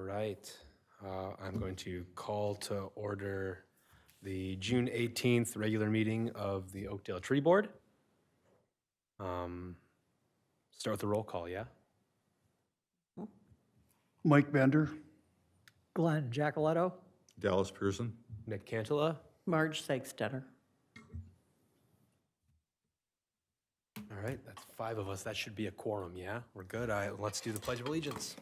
right. I'm going to call to order the June 18th regular meeting of the Oakdale Tree Board. Start with the roll call, yeah? Mike Bender. Glenn Giacoletto. Dallas Pearson. Nick Cantala. Marge Seichstetter. All right, that's 5 of us. That should be a quorum, yeah? We're good. All right, let's do the Pledge of Allegiance.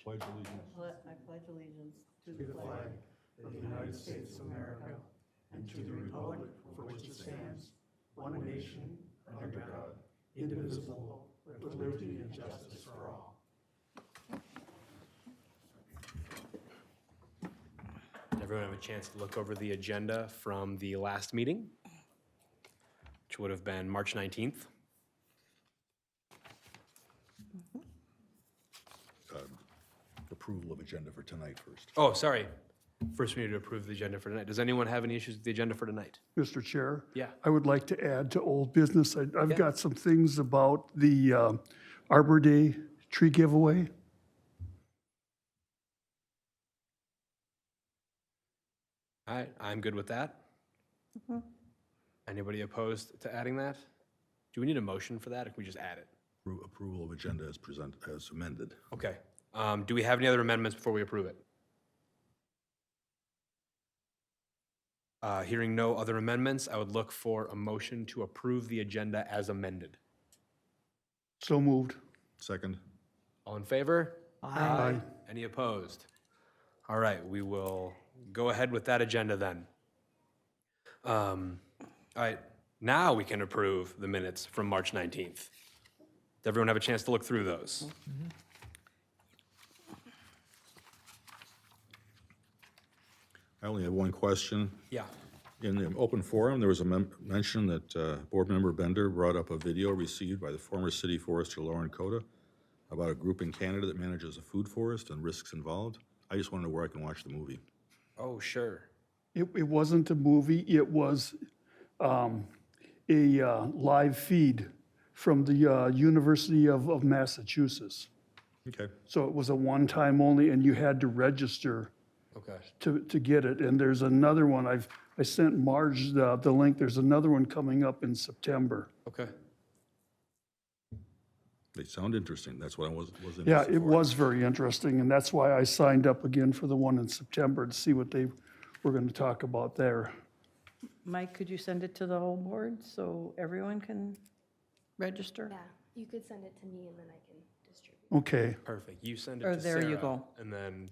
Pledge allegiance. I pledge allegiance to The flag of the United States of America and to the republic for which it stands, one nation, under God, indivisible, with liberty and justice for all. Did everyone have a chance to look over the agenda from the last meeting, which would have been March 19th? Approval of agenda for tonight first. Oh, sorry. First, we need to approve the agenda for tonight. Does anyone have any issues with the agenda for tonight? Mr. Chair? Yeah. I would like to add to old business. I've Yeah. got some things about the Arbor Day Tree Giveaway. All right, I'm good with that. Anybody opposed to adding that? Do we need a motion for that, or can we just add it? Approval of agenda as amended. Okay. Do we have any other amendments before we approve it? Hearing no other amendments, I would look for a motion to approve the agenda as amended. So moved. Second. All in favor? Aye. Any opposed? All right, we will go ahead with that agenda then. All right, now we can approve the minutes from March 19th. Did everyone have a chance to look through those? I only have one question. Yeah. In the open forum, there was a mention that Board Member Bender brought up a video received by the former city forester Lauren Cota about a group in Canada that manages a food forest and risks involved. I just want to know where I can watch the movie. Oh, sure. It wasn't a movie, it was a live feed from the University of Massachusetts. Okay. So it was a one-time only, and you had to register Okay. to get it. And there's another one, I sent Marge the link, there's another one coming up in September. Okay. They sound interesting. That's what I was interested Yeah, it for. was very interesting, and that's why I signed up again for the one in September to see what they were going to talk about there. Mike, could you send it to the whole board so everyone can register? Yeah, you could send it to me and then I can distribute. Okay, Perfect. You send it Or to there you Sara, go. and then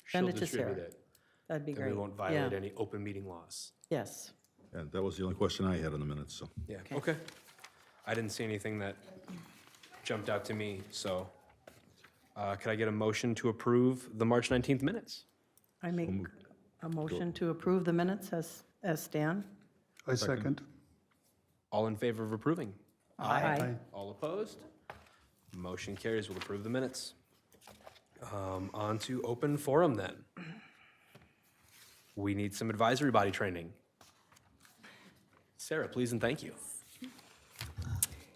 Send she'll it to distribute Sara. it. That'd be And great. we won't violate Yeah. any open meeting laws. Yes. And that was the only question I had on the minutes, so. Yeah, okay. I didn't see anything that jumped out to me, so could I get a motion to approve the March 19th minutes? I make a motion to approve the minutes as stand. I second. All in favor of approving? Aye. All opposed? Motion carries. We'll approve the minutes. On to open forum then. We need some advisory body training. Sara, please and thank you.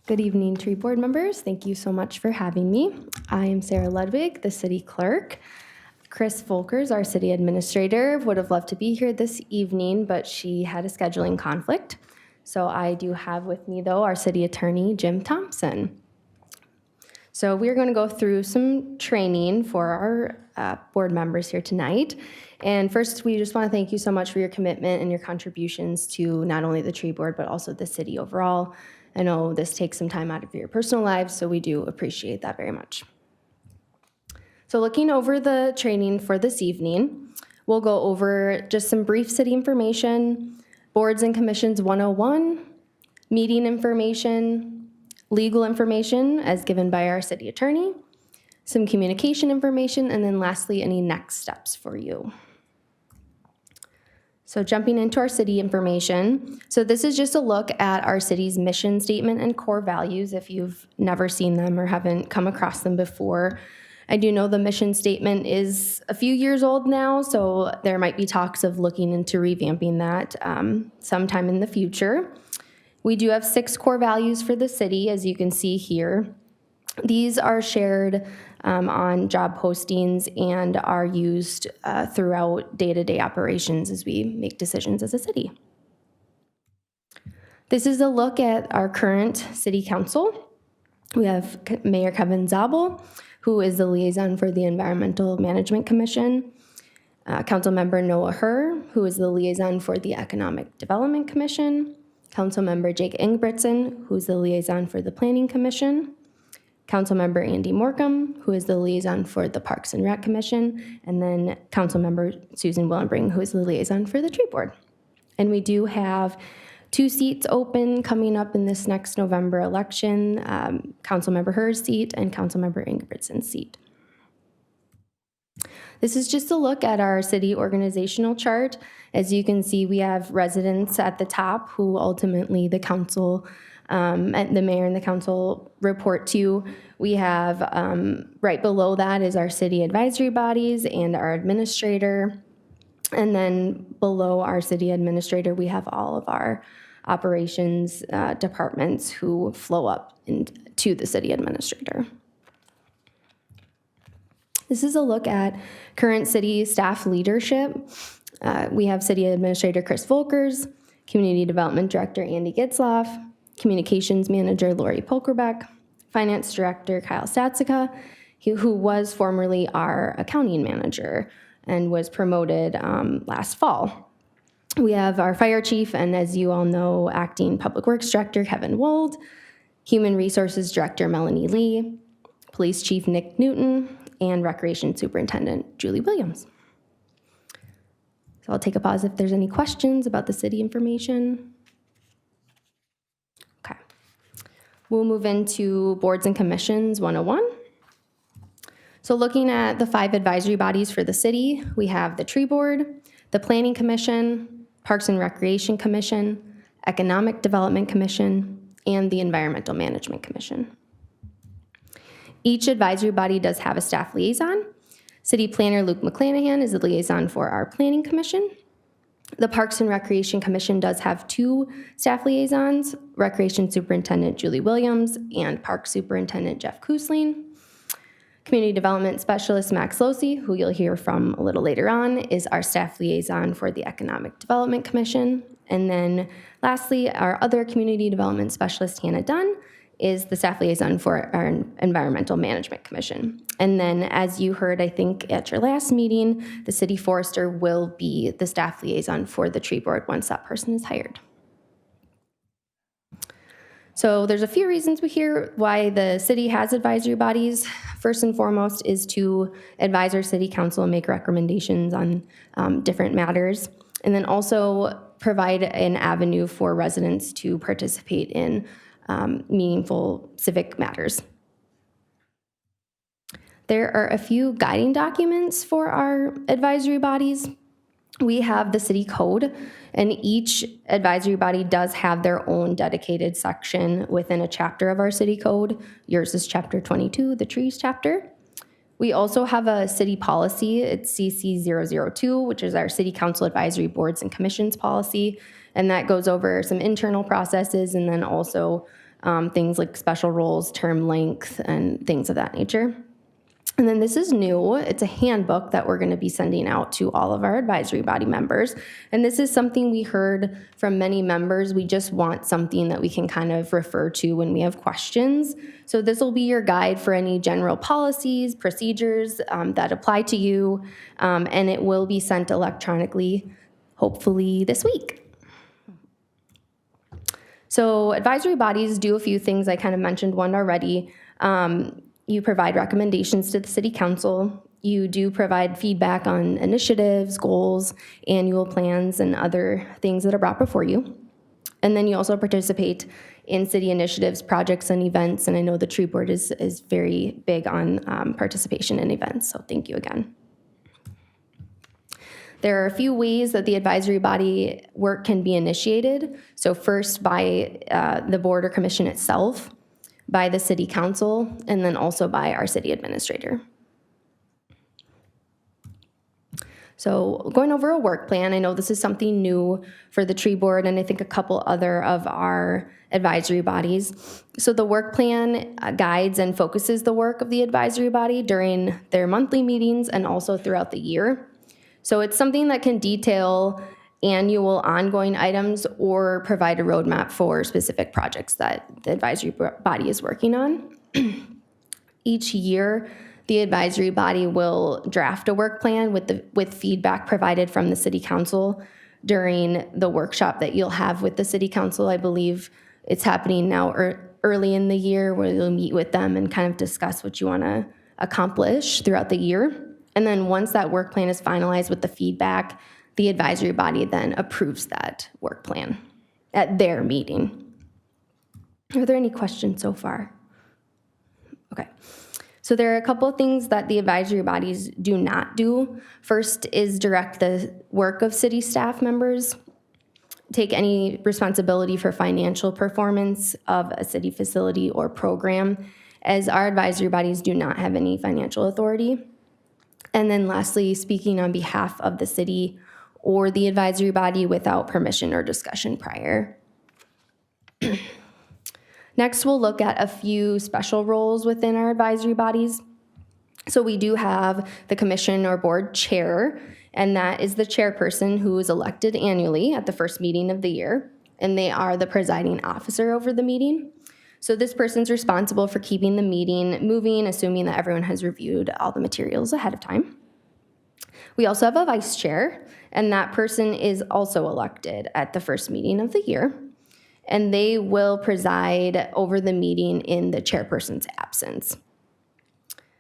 Good evening, tree board members. Thank you so much for having me. I am Sara Ludwig, the city clerk. Chris Volkers, our city administrator, would have loved to be here this evening, but she had a scheduling conflict. So I do have with me, though, our city attorney, Jim Thomson. So we're going to go through some training for our board members here tonight. And first, we just want to thank you so much for your commitment and your contributions to not only the tree board, but also the city overall. I know this takes some time out of your personal lives, so we do appreciate that very much. So looking over the training for this evening, we'll go over just some brief city information, boards and commissions 101, meeting information, legal information as given by our city attorney, some communication information, and then lastly, any next steps for you. So jumping into our city information. So this is just a look at our city's mission statement and core values if you've never seen them or haven't come across them before. I do know the mission statement is a few years old now, so there might be talks of looking into revamping that sometime in the future. We do have 6 core values for the city, as you can see here. These are shared on job postings and are used throughout day-to-day operations as we make decisions as a city. This is a look at our current city council. We have Mayor Kevin Zabel, who is the liaison for the Environmental Management Commission. Councilmember Noah Herr, who is the liaison for the Economic Development Commission. Councilmember Jake Ingebrigtsen, who is the liaison for the Planning Commission. Councilmember Andy Morcom, who is the liaison for the Parks and Rec Commission. And then Councilmember Susan Willenbring, who is the liaison for the Tree Board. And we do have 2 seats open coming up in this next November election, Councilmember Herr's seat and Councilmember Ingebrigtsen's seat. This is just a look at our city organizational chart. As you can see, we have residents at the top who ultimately the council, and the mayor and the council report to. We have right below that is our city advisory bodies and our administrator. And then below our city administrator, we have all of our operations departments who flow up to the city administrator. This is a look at current city staff leadership. We have City Administrator Chris Volkers, Community Development Director Andy Gitzloff, Communications Manager Lori Polkerbeck, Finance Director Kyle Statsica, who was formerly our accounting manager and was promoted last fall. We have our Fire Chief, and as you all know, Acting Public Works Director Kevin Wold, Human Resources Director Melanie Lee, Police Chief Nick Newton, and Recreation Superintendent Julie Williams. So I'll take a pause if there's any questions about the city information. Okay. We'll move into Boards and Commissions 101. So looking at the 5 advisory bodies for the city, we have the Tree Board, the Planning Commission, Parks and Recreation Commission, Economic Development Commission, and the Environmental Management Commission. Each advisory body does have a staff liaison. City Planner Luke McClanahan is the liaison for our Planning Commission. The Parks and Recreation Commission does have 2 staff liaisons, Recreation Superintendent Julie Williams and Park Superintendent Jeff Kusling. Community Development Specialist Max Losi, who you'll hear from a little later on, is our staff liaison for the Economic Development Commission. And then lastly, our other Community Development Specialist, Hannah Dunn, is the staff liaison for our Environmental Management Commission. And then as you heard, I think at your last meeting, the city forester will be the staff liaison for the tree board once that person is hired. So there's a few reasons we hear why the city has advisory bodies. First and foremost is to advise our city council and make recommendations on different matters. And then also provide an avenue for residents to participate in meaningful civic matters. There are a few guiding documents for our advisory bodies. We have the city code, and each advisory body does have their own dedicated section within a chapter of our city code. Yours is chapter 22, the trees chapter. We also have a city policy. It's CC002, which is our city council advisory boards and commissions policy. And that goes over some internal processes and then also things like special roles, term length, and things of that nature. And then this is new. It's a handbook that we're going to be sending out to all of our advisory body members. And this is something we heard from many members. We just want something that we can kind of refer to when we have questions. So this will be your guide for any general policies, procedures that apply to you. And it will be sent electronically, hopefully this week. So advisory bodies do a few things. I kind of mentioned one already. You provide recommendations to the city council. You do provide feedback on initiatives, goals, annual plans, and other things that are brought before you. And then you also participate in city initiatives, projects, and events. And I know the tree board is very big on participation in events, so thank you again. There are a few ways that the advisory body work can be initiated. So first by the board or commission itself, by the city council, and then also by our city administrator. So going over a work plan, I know this is something new for the tree board and I think a couple other of our advisory bodies. So the work plan guides and focuses the work of the advisory body during their monthly meetings and also throughout the year. So it's something that can detail annual ongoing items or provide a roadmap for specific projects that the advisory body is working on. Each year, the advisory body will draft a work plan with feedback provided from the city council during the workshop that you'll have with the city council. I believe it's happening now early in the year where you'll meet with them and kind of discuss what you want to accomplish throughout the year. And then once that work plan is finalized with the feedback, the advisory body then approves that work plan at their meeting. Are there any questions so far? Okay. So there are a couple of things that the advisory bodies do not do. First is direct the work of city staff members, take any responsibility for financial performance of a city facility or program, as our advisory bodies do not have any financial authority. And then lastly, speaking on behalf of the city or the advisory body without permission or discussion prior. Next, we'll look at a few special roles within our advisory bodies. So we do have the commission or board chair, and that is the chairperson who is elected annually at the first meeting of the year, and they are the presiding officer over the meeting. So this person's responsible for keeping the meeting moving, assuming that everyone has reviewed all the materials ahead of time. We also have a vice chair, and that person is also elected at the first meeting of the year. And they will preside over the meeting in the chairperson's absence.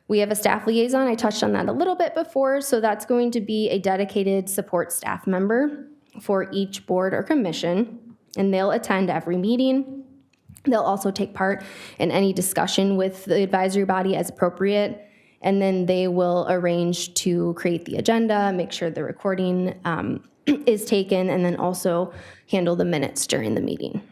We have a staff liaison. I touched on that a little bit before, so that's going to be a dedicated support staff member for each board or commission, and they'll attend every meeting. They'll also take part in any discussion with the advisory body as appropriate, and then they will arrange to create the agenda, make sure the recording is taken, and then also handle the minutes during the meeting.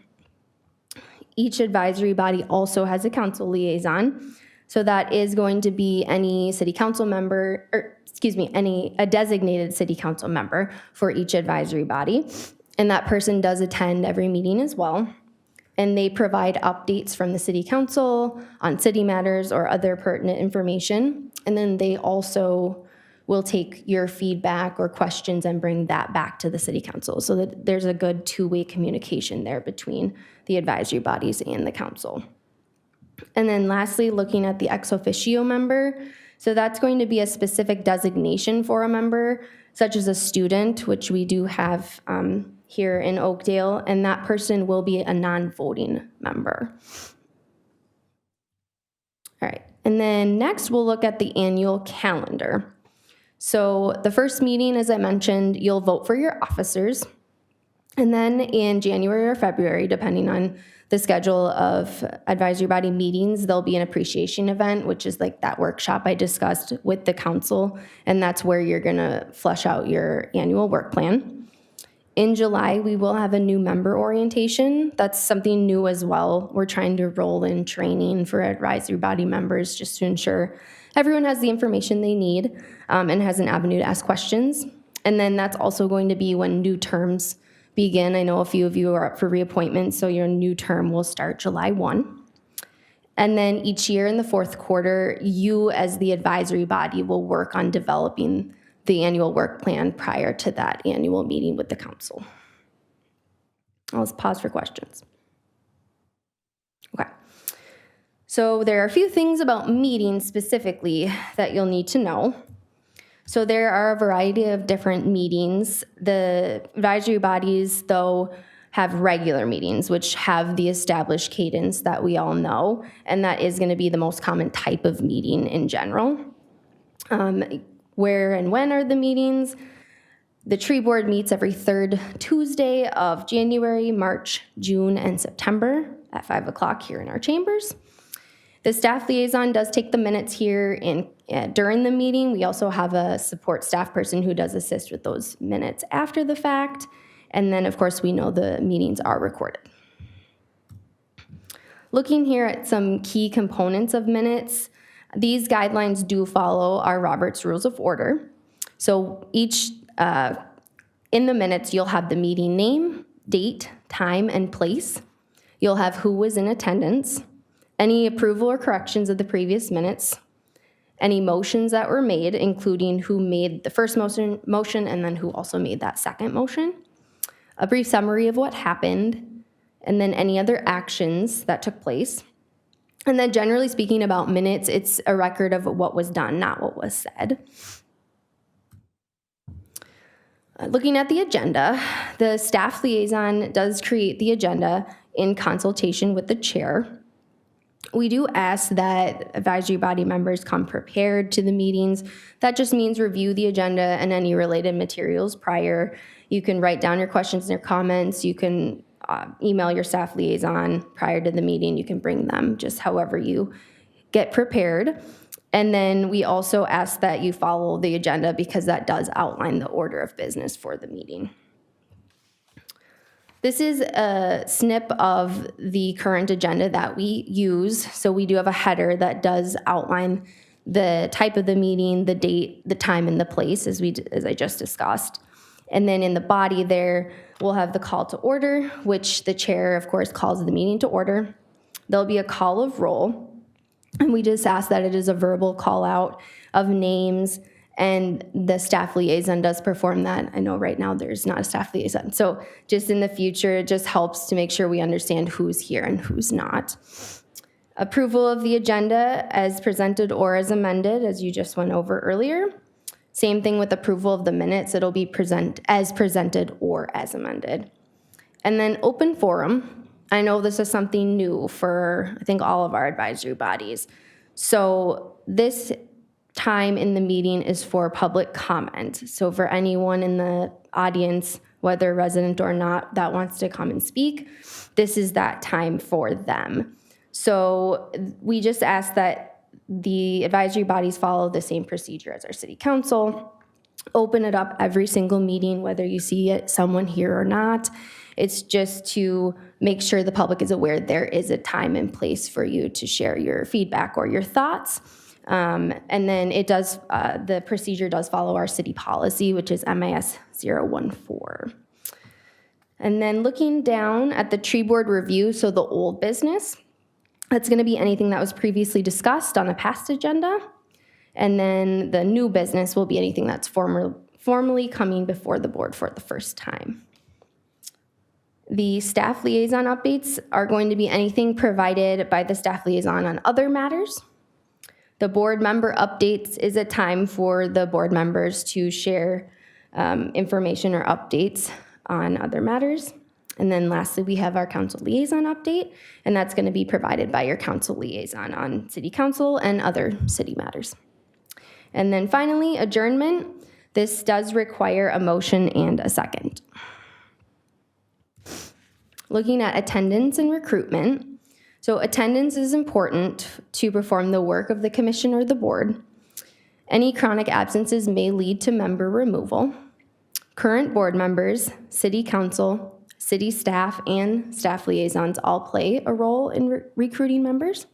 Each advisory body also has a council liaison. So that is going to be any city council member, a designated city council member for each advisory body. And that person does attend every meeting as well. And they provide updates from the city council on city matters or other pertinent information. And then they also will take your feedback or questions and bring that back to the city council so that there's a good two-way communication there between the advisory bodies and the council. And then lastly, looking at the ex officio member. So that's going to be a specific designation for a member, such as a student, which we do have here in Oakdale, and that person will be a non-voting member. All right, and then next we'll look at the annual calendar. So the first meeting, as I mentioned, you'll vote for your officers. And then in January or February, depending on the schedule of advisory body meetings, there'll be an appreciation event, which is like that workshop I discussed with the council. And that's where you're gonna flesh out your annual work plan. In July, we will have a new member orientation. That's something new as well. We're trying to roll in training for advisory body members just to ensure everyone has the information they need and has an avenue to ask questions. And then that's also going to be when new terms begin. I know a few of you are up for reappointment, so your new term will start July 1. And then each year in the fourth quarter, you as the advisory body will work on developing the annual work plan prior to that annual meeting with the council. I'll just pause for questions. Okay. So there are a few things about meetings specifically that you'll need to know. So there are a variety of different meetings. The advisory bodies, though, have regular meetings, which have the established cadence that we all know, and that is going to be the most common type of meeting in general. Where and when are the meetings? The tree board meets every third Tuesday of January, March, June, and September at 5 o'clock here in our chambers. The staff liaison does take the minutes here during the meeting. We also have a support staff person who does assist with those minutes after the fact. And then, of course, we know the meetings are recorded. Looking here at some key components of minutes, these guidelines do follow our Robert's Rules of Order. So each In the minutes, you'll have the meeting name, date, time, and place. You'll have who was in attendance, any approval or corrections of the previous minutes, any motions that were made, including who made the first motion and then who also made that second motion, a brief summary of what happened, and then any other actions that took place. And then generally speaking about minutes, it's a record of what was done, not what was said. Looking at the agenda, the staff liaison does create the agenda in consultation with the chair. We do ask that advisory body members come prepared to the meetings. That just means review the agenda and any related materials prior. You can write down your questions and your comments. You can email your staff liaison prior to the meeting. You can bring them just however you get prepared. And then we also ask that you follow the agenda because that does outline the order of business for the meeting. This is a snip of the current agenda that we use. So we do have a header that does outline the type of the meeting, the date, the time, and the place, as I just discussed. And then in the body there, we'll have the call to order, which the chair, of course, calls the meeting to order. There'll be a call of roll, and we just ask that it is a verbal call out of names, and the staff liaison does perform that. I know right now there's not a staff liaison. So just in the future, it just helps to make sure we understand who's here and who's not. Approval of the agenda as presented or as amended, as you just went over earlier. Same thing with approval of the minutes. It'll be as presented or as amended. And then open forum. I know this is something new for, I think, all of our advisory bodies. So this time in the meeting is for public comment. So for anyone in the audience, whether resident or not, that wants to come and speak, this is that time for them. So we just ask that the advisory bodies follow the same procedure as our city council. Open it up every single meeting, whether you see someone here or not. It's just to make sure the public is aware there is a time and place for you to share your feedback or your thoughts. And then it does, the procedure does follow our city policy, which is MIS 014. And then looking down at the tree board review, so the old business, that's going to be anything that was previously discussed on a past agenda. And then the new business will be anything that's formally coming before the board for the first time. The staff liaison updates are going to be anything provided by the staff liaison on other matters. The board member updates is a time for the board members to share information or updates on other matters. And then lastly, we have our council liaison update, and that's going to be provided by your council liaison on city council and other city matters. And then finally, adjournment. This does require a motion and a second. Looking at attendance and recruitment. So attendance is important to perform the work of the commission or the board. Any chronic absences may lead to member removal. Current board members, city council, city staff, and staff liaisons all play a role in recruiting members.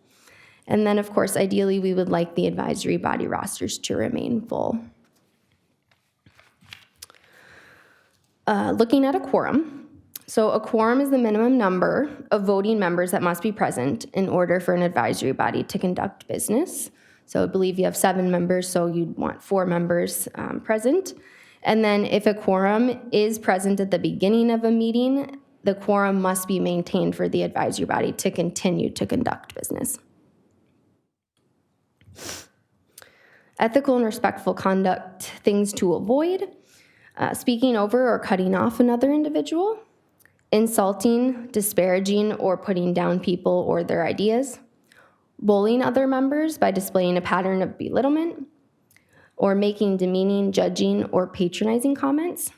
And then, of course, ideally, we would like the advisory body rosters to remain full. Looking at a quorum. So a quorum is the minimum number of voting members that must be present in order for an advisory body to conduct business. So I believe you have 7 members, so you'd want 4 members present. And then if a quorum is present at the beginning of a meeting, the quorum must be maintained for the advisory body to continue to conduct business. Ethical and respectful conduct, things to avoid. Speaking over or cutting off another individual. Insulting, disparaging, or putting down people or their ideas. Bullying other members by displaying a pattern of belittlement. Or making demeaning, judging, or patronizing comments.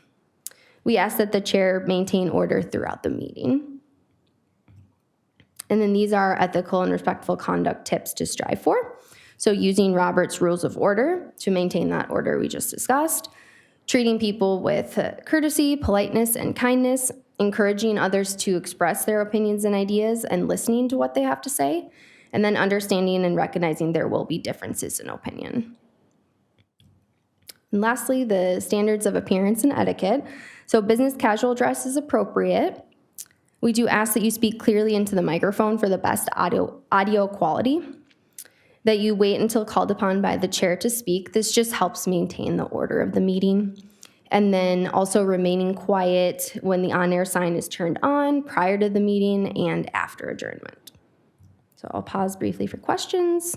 We ask that the chair maintain order throughout the meeting. And then these are ethical and respectful conduct tips to strive for. So using Robert's Rules of Order to maintain that order we just discussed. Treating people with courtesy, politeness, and kindness. Encouraging others to express their opinions and ideas and listening to what they have to say. And then understanding and recognizing there will be differences in opinion. And lastly, the standards of appearance and etiquette. So business casual dress is appropriate. We do ask that you speak clearly into the microphone for the best audio quality, that you wait until called upon by the chair to speak. This just helps maintain the order of the meeting. And then also remaining quiet when the on-air sign is turned on, prior to the meeting and after adjournment. So I'll pause briefly for questions.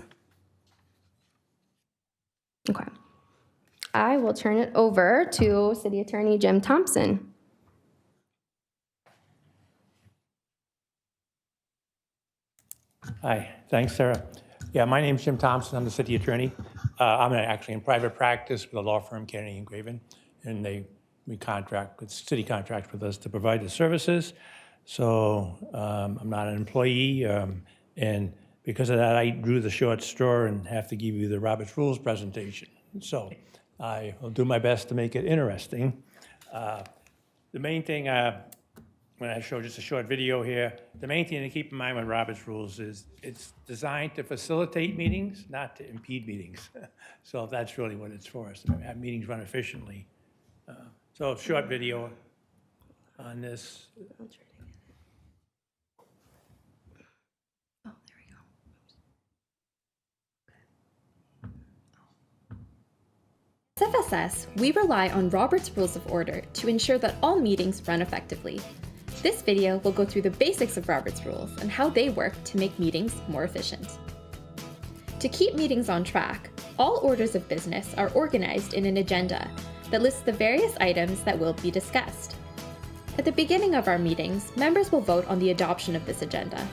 Okay. I will turn it over to City Attorney Jim Thomson. Hi, thanks, Sarah. Yeah, my name's Jim Thomson. I'm the city attorney. I'm actually in private practice with a law firm, Kennedy and Graven, and we contract with city contracts with us to provide the services. So I'm not an employee, and because of that, I drew the short straw and have to give you the Robert's Rules presentation. So I will do my best to make it interesting. The main thing, when I show just a short video here, the main thing to keep in mind with Robert's Rules is it's designed to facilitate meetings, not to impede meetings. So that's really what it's for, is to have meetings run efficiently. So short video on this. Oh, there we go. SFSS, we rely on Robert's Rules of Order to ensure that all meetings run effectively. This video will go through the basics of Robert's Rules and how they work to make meetings more efficient. To keep meetings on track, all orders of business are organized in an agenda that lists the various items that will be discussed. At the beginning of our meetings, members will vote on the adoption of this agenda.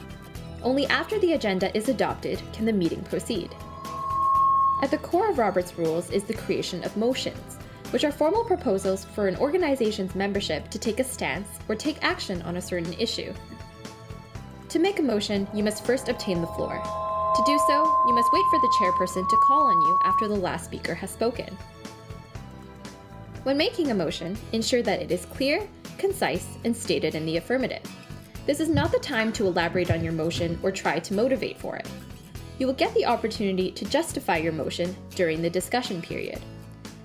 Only after the agenda is adopted can the meeting proceed. At the core of Robert's Rules is the creation of motions, which are formal proposals for an organization's membership to take a stance or take action on a certain issue. To make a motion, you must first obtain the floor. To do so, you must wait for the chairperson to call on you after the last speaker has spoken. When making a motion, ensure that it is clear, concise, and stated in the affirmative. This is not the time to elaborate on your motion or try to motivate for it. You will get the opportunity to justify your motion during the discussion period.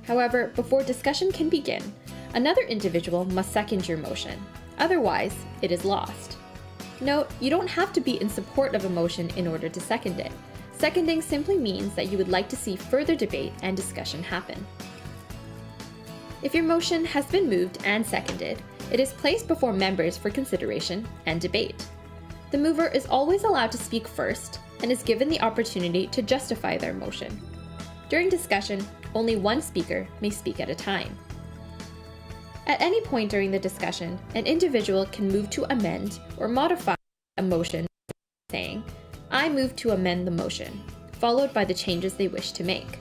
However, before discussion can begin, another individual must second your motion. Otherwise, it is lost. Note, you don't have to be in support of a motion in order to second it. Seconding simply means that you would like to see further debate and discussion happen. If your motion has been moved and seconded, it is placed before members for consideration and debate. The mover is always allowed to speak first and is given the opportunity to justify their motion. During discussion, only one speaker may speak at a time. At any point during the discussion, an individual can move to amend or modify a motion saying, "I move to amend the motion," followed by the changes they wish to make.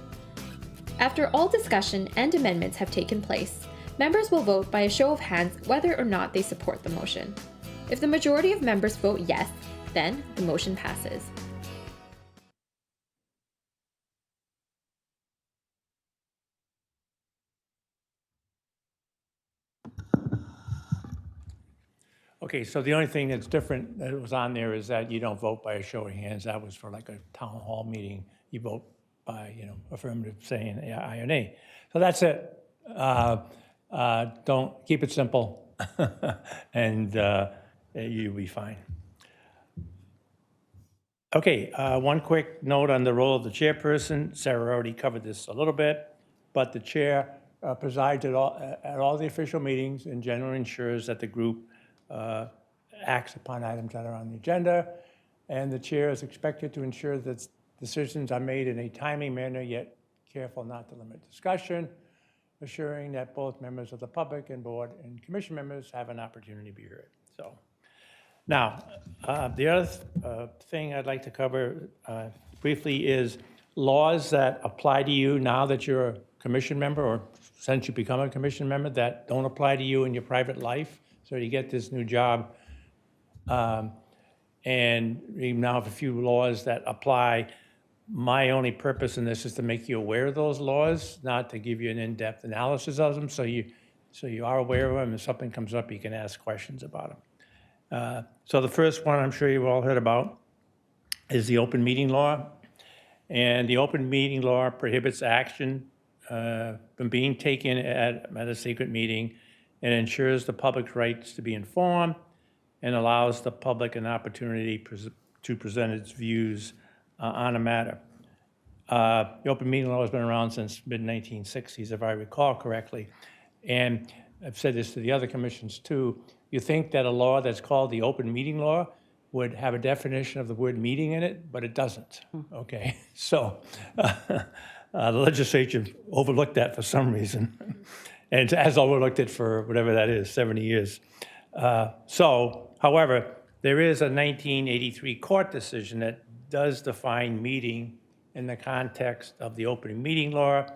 After all discussion and amendments have taken place, members will vote by a show of hands whether or not they support the motion. If the majority of members vote yes, then the motion passes. Okay, so the only thing that's different that was on there is that you don't vote by a show of hands. That was for like a town hall meeting. You vote by, affirmative saying aye or nay. So that's it. Don't keep it simple, and you'll be fine. Okay, one quick note on the role of the chairperson. Sarah already covered this a little bit, but the chair presides at all the official meetings and generally ensures that the group acts upon items that are on the agenda, and the chair is expected to ensure that decisions are made in a timely manner, yet careful not to limit discussion, assuring that both members of the public and board and commission members have an opportunity to be heard. So, now, the other thing I'd like to cover briefly is laws that apply to you now that you're a commission member, or since you become a commission member, that don't apply to you in your private life. So you get this new job, and we now have a few laws that apply. My only purpose in this is to make you aware of those laws, not to give you an in-depth analysis of them, so you are aware of them. If something comes up, you can ask questions about them. So the first one I'm sure you've all heard about is the open meeting law. And the open meeting law prohibits action from being taken at a secret meeting and ensures the public's rights to be informed and allows the public an opportunity to present its views on a matter. The open meeting law has been around since mid-1960s, if I recall correctly. And I've said this to the other commissions too. You think that a law that's called the open meeting law would have a definition of the word meeting in it, but it doesn't, okay? So the legislature overlooked that for some reason, and has overlooked it for whatever that is, 70 years. However, there is a 1983 court decision that does define meeting in the context of the open meeting law,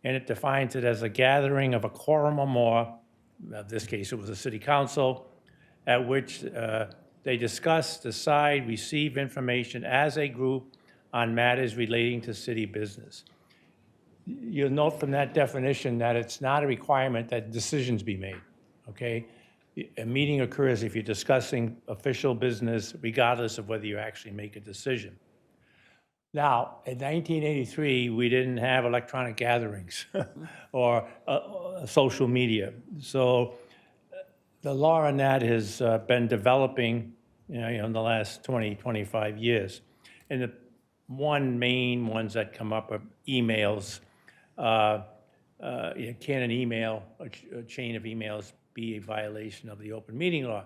and it defines it as a gathering of a quorum or more. In this case, it was a city council, at which they discuss, decide, receive information as a group on matters relating to city business. You'll note from that definition that it's not a requirement that decisions be made, okay? A meeting occurs if you're discussing official business, regardless of whether you actually make a decision. Now, in 1983, we didn't have electronic gatherings or social media. So the law on that has been developing in the last 20, 25 years. And the main ones that come up are emails. Can an email, a chain of emails, be a violation of the open meeting law?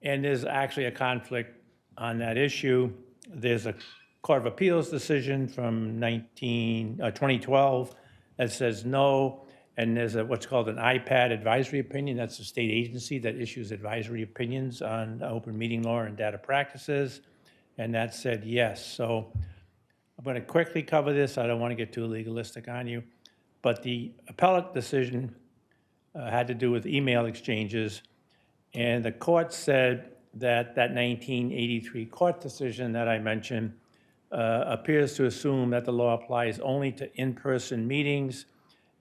And there's actually a conflict on that issue. There's a Court of Appeals decision from 2012 that says no, and there's what's called an IPAD advisory opinion. That's a state agency that issues advisory opinions on open meeting law and data practices, and that said yes. So I'm going to quickly cover this. I don't want to get too legalistic on you, but the appellate decision had to do with email exchanges, and the court said that 1983 court decision that I mentioned appears to assume that the law applies only to in-person meetings,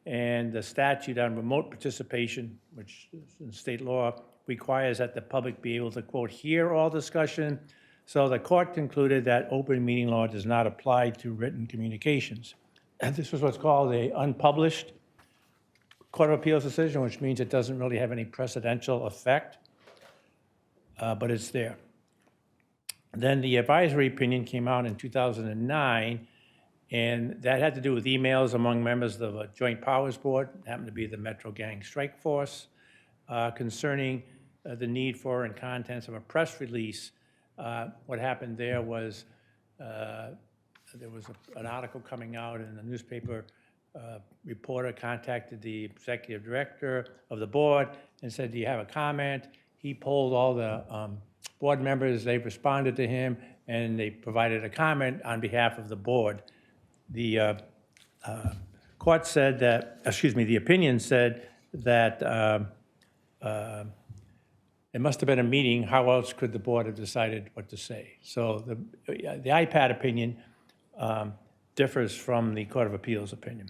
and the statute on remote participation, which is in state law, requires that the public be able to, quote, hear all discussion. So the court concluded that open meeting law does not apply to written communications. And this was what's called an unpublished Court of Appeals decision, which means it doesn't really have any precedential effect, but it's there. Then the advisory opinion came out in 2009, and that had to do with emails among members of a Joint Powers Board, happened to be the Metro Gang Strike Force, concerning the need for and contents of a press release. What happened there was there was an article coming out in the newspaper. Reporter contacted the executive director of the board and said, do you have a comment? He polled all the board members. They responded to him, and they provided a comment on behalf of the board. The court said that, the opinion said that it must have been a meeting. How else could the board have decided what to say? So the IPAD opinion differs from the Court of Appeals opinion.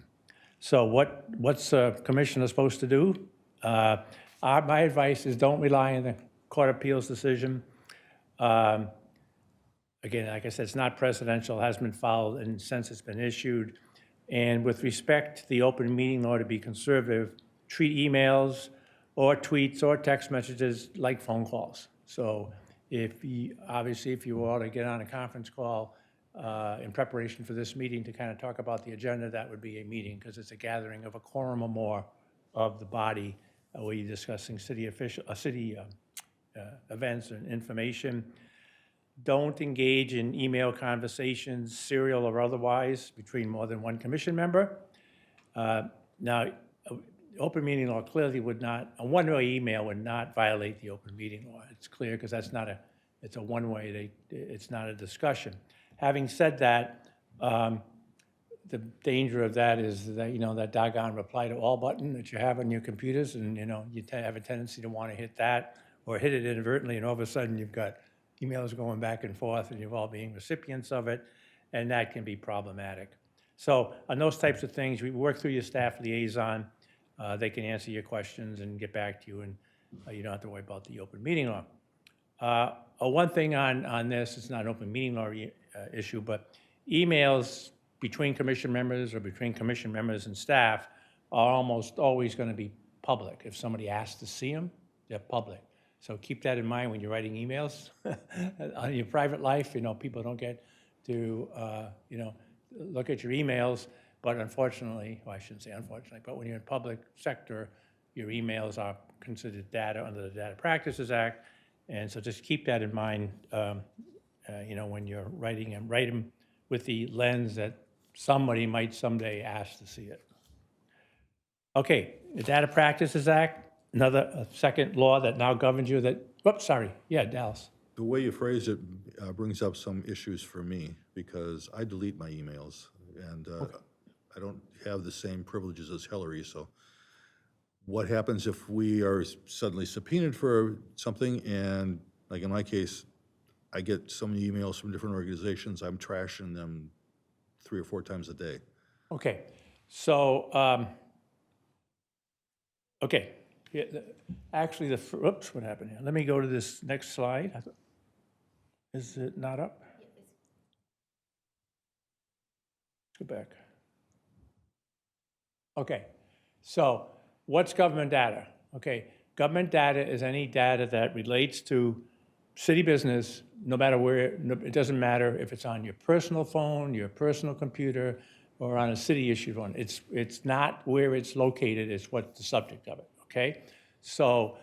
So what's a commissioner supposed to do? My advice is don't rely on the Court of Appeals decision. Again, like I said, it's not precedential, hasn't been followed, and since it's been issued. And with respect to the open meeting law to be conservative, treat emails or tweets or text messages like phone calls. So if you ought to get on a conference call in preparation for this meeting to kind of talk about the agenda, that would be a meeting, because it's a gathering of a quorum or more of the body where you're discussing city events and information. Don't engage in email conversations, serial or otherwise, between more than one commission member. Now, open meeting law clearly would not, a one-way email would not violate the open meeting law. It's clear, because that's not it's a one-way, it's not a discussion. Having said that, the danger of that is that, that doggone reply to all button that you have on your computers, and, you have a tendency to want to hit that or hit it inadvertently, and all of a sudden you've got emails going back and forth, and you're all being recipients of it, and that can be problematic. So on those types of things, we work through your staff liaison. They can answer your questions and get back to you, and you don't have to worry about the open meeting law. One thing on this, it's not an open meeting law issue, but emails between commission members or between commission members and staff are almost always going to be public. If somebody asks to see them, they're public. So keep that in mind when you're writing emails. On your private life, people don't get to, look at your emails, but unfortunately, well, I shouldn't say unfortunately, but when you're in public sector, your emails are considered data under the Data Practices Act. And so just keep that in mind, when you're writing them, write them with the lens that somebody might someday ask to see it. Okay, the Data Practices Act, another second law that now governs you that, whoops, sorry, yeah, Dallas. The way you phrased it brings up some issues for me, because I delete my emails, and I don't have the same privileges as Hillary, so what happens if we are suddenly subpoenaed for something, and like in my case, I get so many emails from different organizations, I'm trashing them 3 or 4 times a day. Okay, so, okay. Yeah, actually, whoops, what happened here? Let me go to this next slide. Is it not up? Go back. Okay, so what's government data? Okay, government data is any data that relates to city business, no matter where, it doesn't matter if it's on your personal phone, your personal computer, or on a city-issued one. It's not where it's located, it's what's the subject of it, okay? So,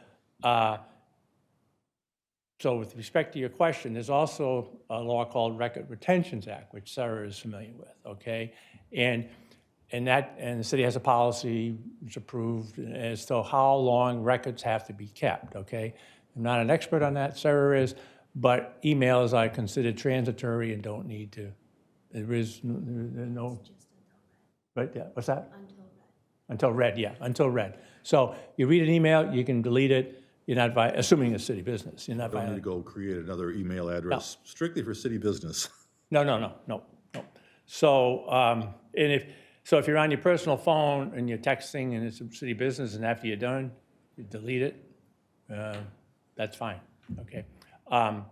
so with respect to your question, there's also a law called Record Retentions Act, which Sara is familiar with, okay? And the city has a policy, it's approved, as to how long records have to be kept, okay? I'm not an expert on that, Sara is, but emails are considered transitory and don't need to, there is no, but yeah, what's that? Until read, yeah, until read. So you read an email, you can delete it, you're not, assuming it's city business, you're not I don't need violating. to go create another email address strictly for city business. No. So, if you're on your personal phone and you're texting and it's a city business and after you're done, you delete it, that's fine, okay? They're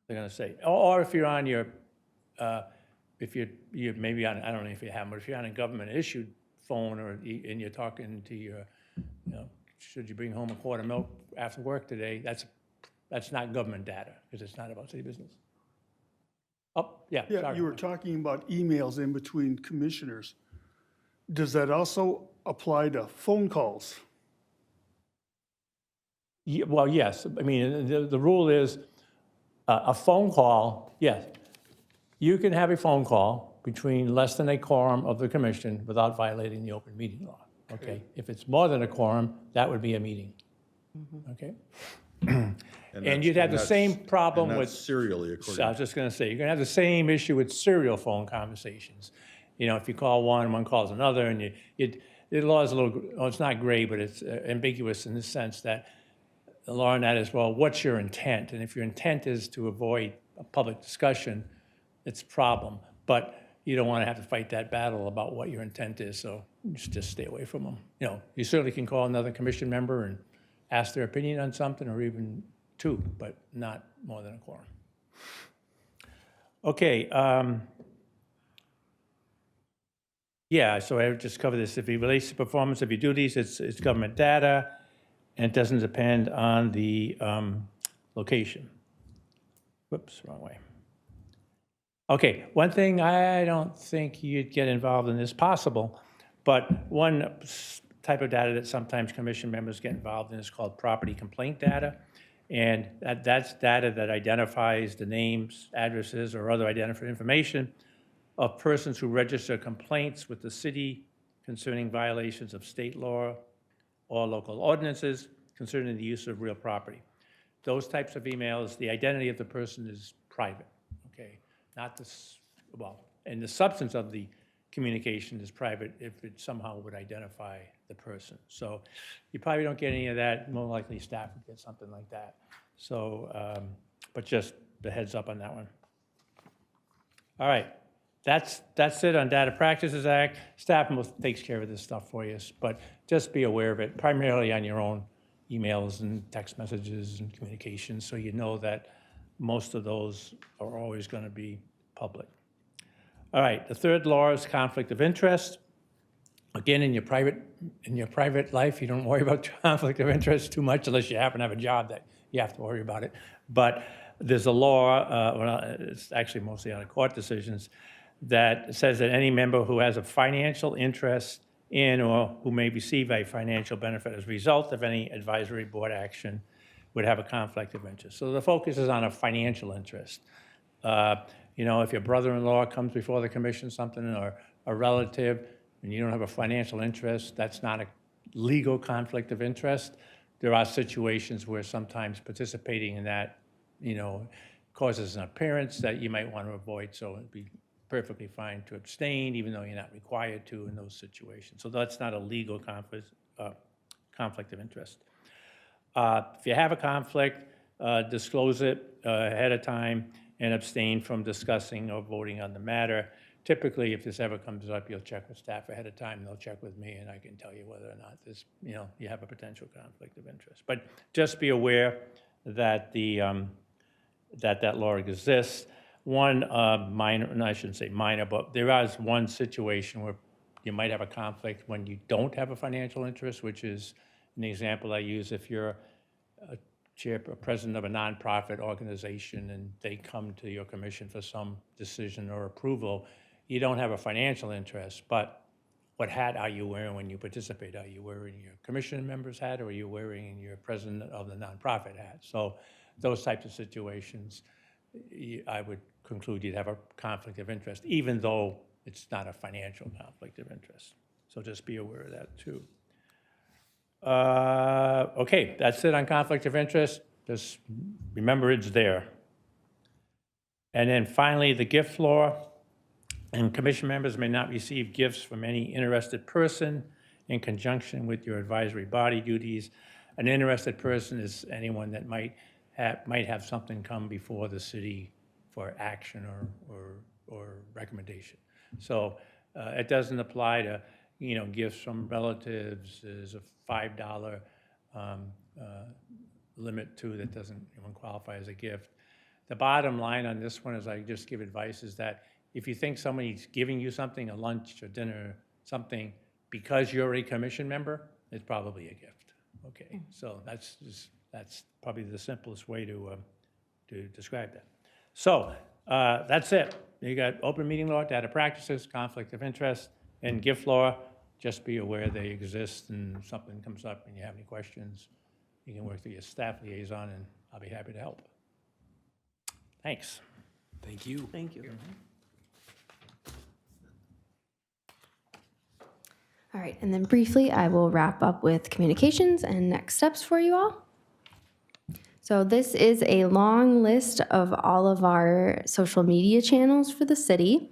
gonna say, or if you're on your, if you're maybe on, I don't know if you have, but if you're on a government-issued phone or, and you're talking to your, should you bring home a quart of milk after work today, that's not government data, because it's not about city business. Oh, yeah, Yeah, sorry. you were talking about emails in between commissioners. Does that also apply to phone calls? Yeah, well, yes. I mean, the rule is a phone call, yes. You can have a phone call between less than a quorum of the commission without violating the open meeting law, okay? If it's more than a quorum, that would be a meeting, okay? And you'd have the same problem with. Serially, according I was just going to say, you're going to have the same issue with serial phone conversations. If you call one calls another, and the law is a little, well, it's not gray, but it's ambiguous in the sense that the law on that is, well, what's your intent? And if your intent is to avoid a public discussion, it's a problem. But you don't want to have to fight that battle about what your intent is, so just stay away from them. You certainly can call another commission member and ask their opinion on something, or even 2, but not more than a quorum. Okay. Yeah, so I just covered this. If it relates to performance of your duties, it's government data, and it doesn't depend on the location. Whoops, wrong way. Okay, one thing I don't think you'd get involved in is possible, but one type of data that sometimes commission members get involved in is called property complaint data. And that's data that identifies the names, addresses, or other identified information of persons who register complaints with the city concerning violations of state law or local ordinances concerning the use of real property. Those types of emails, the identity of the person is private, okay? Not this, well, and the substance of the communication is private if it somehow would identify the person. So you probably don't get any of that. More likely staff would get something like that. So, but just the heads up on that one. All right, that's it on Data Practices Act. Staff takes care of this stuff for you, but just be aware of it, primarily on your own emails and text messages and communications, so you know that most of those are always going to be public. All right, the third law is conflict of interest. Again, in your private life, you don't worry about conflict of interest too much unless you happen to have a job that you have to worry about it. But there's a law, well, it's actually mostly out of court decisions, that says that any member who has a financial interest in or who may receive a financial benefit as a result of any advisory board action would have a conflict of interest. So the focus is on a financial interest. You know, if your brother-in-law comes before the commission, something, or a relative, and you don't have a financial interest, that's not a legal conflict of interest. There are situations where sometimes participating in that, you know, causes an appearance that you might want to avoid, so it'd be perfectly fine to abstain, even though you're not required to in those situations. So that's not a legal conflict of interest. If you have a conflict, disclose it ahead of time and abstain from discussing or voting on the matter. Typically, if this ever comes up, you'll check with staff ahead of time, they'll check with me, and I can tell you whether or not this, you know, you have a potential conflict of interest. But just be aware that that law exists. One minor, no, I shouldn't say minor, but there is one situation where you might have a conflict when you don't have a financial interest, which is an example I use. If you're a president of a nonprofit organization and they come to your commission for some decision or approval, you don't have a financial interest, but what hat are you wearing when you participate? Are you wearing your commission member's hat, or are you wearing your president of the nonprofit hat? So those types of situations, I would conclude you'd have a conflict of interest, even though it's not a financial conflict of interest. So just be aware of that too. Okay, that's it on conflict of interest. Just remember it's there. And then finally, the gift law. And commission members may not receive gifts from any interested person in conjunction with your advisory body duties. An interested person is anyone that might have something come before the city for action or recommendation. So it doesn't apply to, you know, gifts from relatives. There's a $5 limit too that doesn't even qualify as a gift. The bottom line on this one, as I just give advice, is that if you think somebody's giving you something, a lunch or dinner, something, because you're a commission member, it's probably a gift. Okay, so that's probably the simplest way to describe that. So that's it. You got open meeting law, data practices, conflict of interest, and gift law. Just be aware they exist, and if something comes up and you have any questions, you can work through your staff liaison, and I'll be happy to help. Thanks. Thank you. Thank you. All right, and then briefly, I will wrap up with communications and next steps for you all. So this is a long list of all of our social media channels for the city.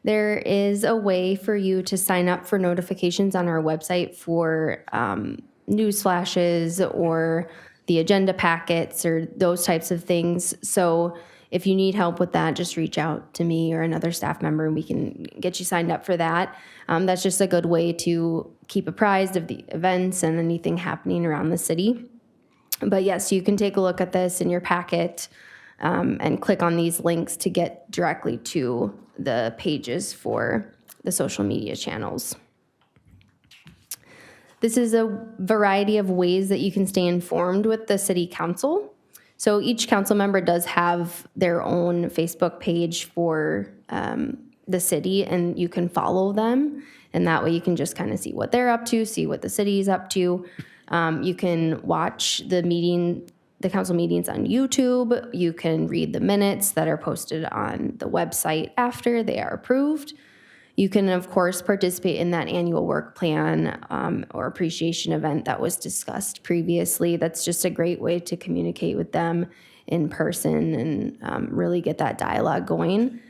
There is a way for you to sign up for notifications on our website for news flashes or the agenda packets or those types of things. So if you need help with that, just reach out to me or another staff member and we can get you signed up for that. That's just a good way to keep apprised of the events and anything happening around the city. But yes, you can take a look at this in your packet and click on these links to get directly to the pages for the social media channels. This is a variety of ways that you can stay informed with the city council. So each council member does have their own Facebook page for the city, and you can follow them. And that way you can just kind of see what they're up to, see what the city is up to. You can watch the council meetings on YouTube. You can read the minutes that are posted on the website after they are approved. You can, of course, participate in that annual work plan or appreciation event that was discussed previously. That's just a great way to communicate with them in person and really get that dialogue going.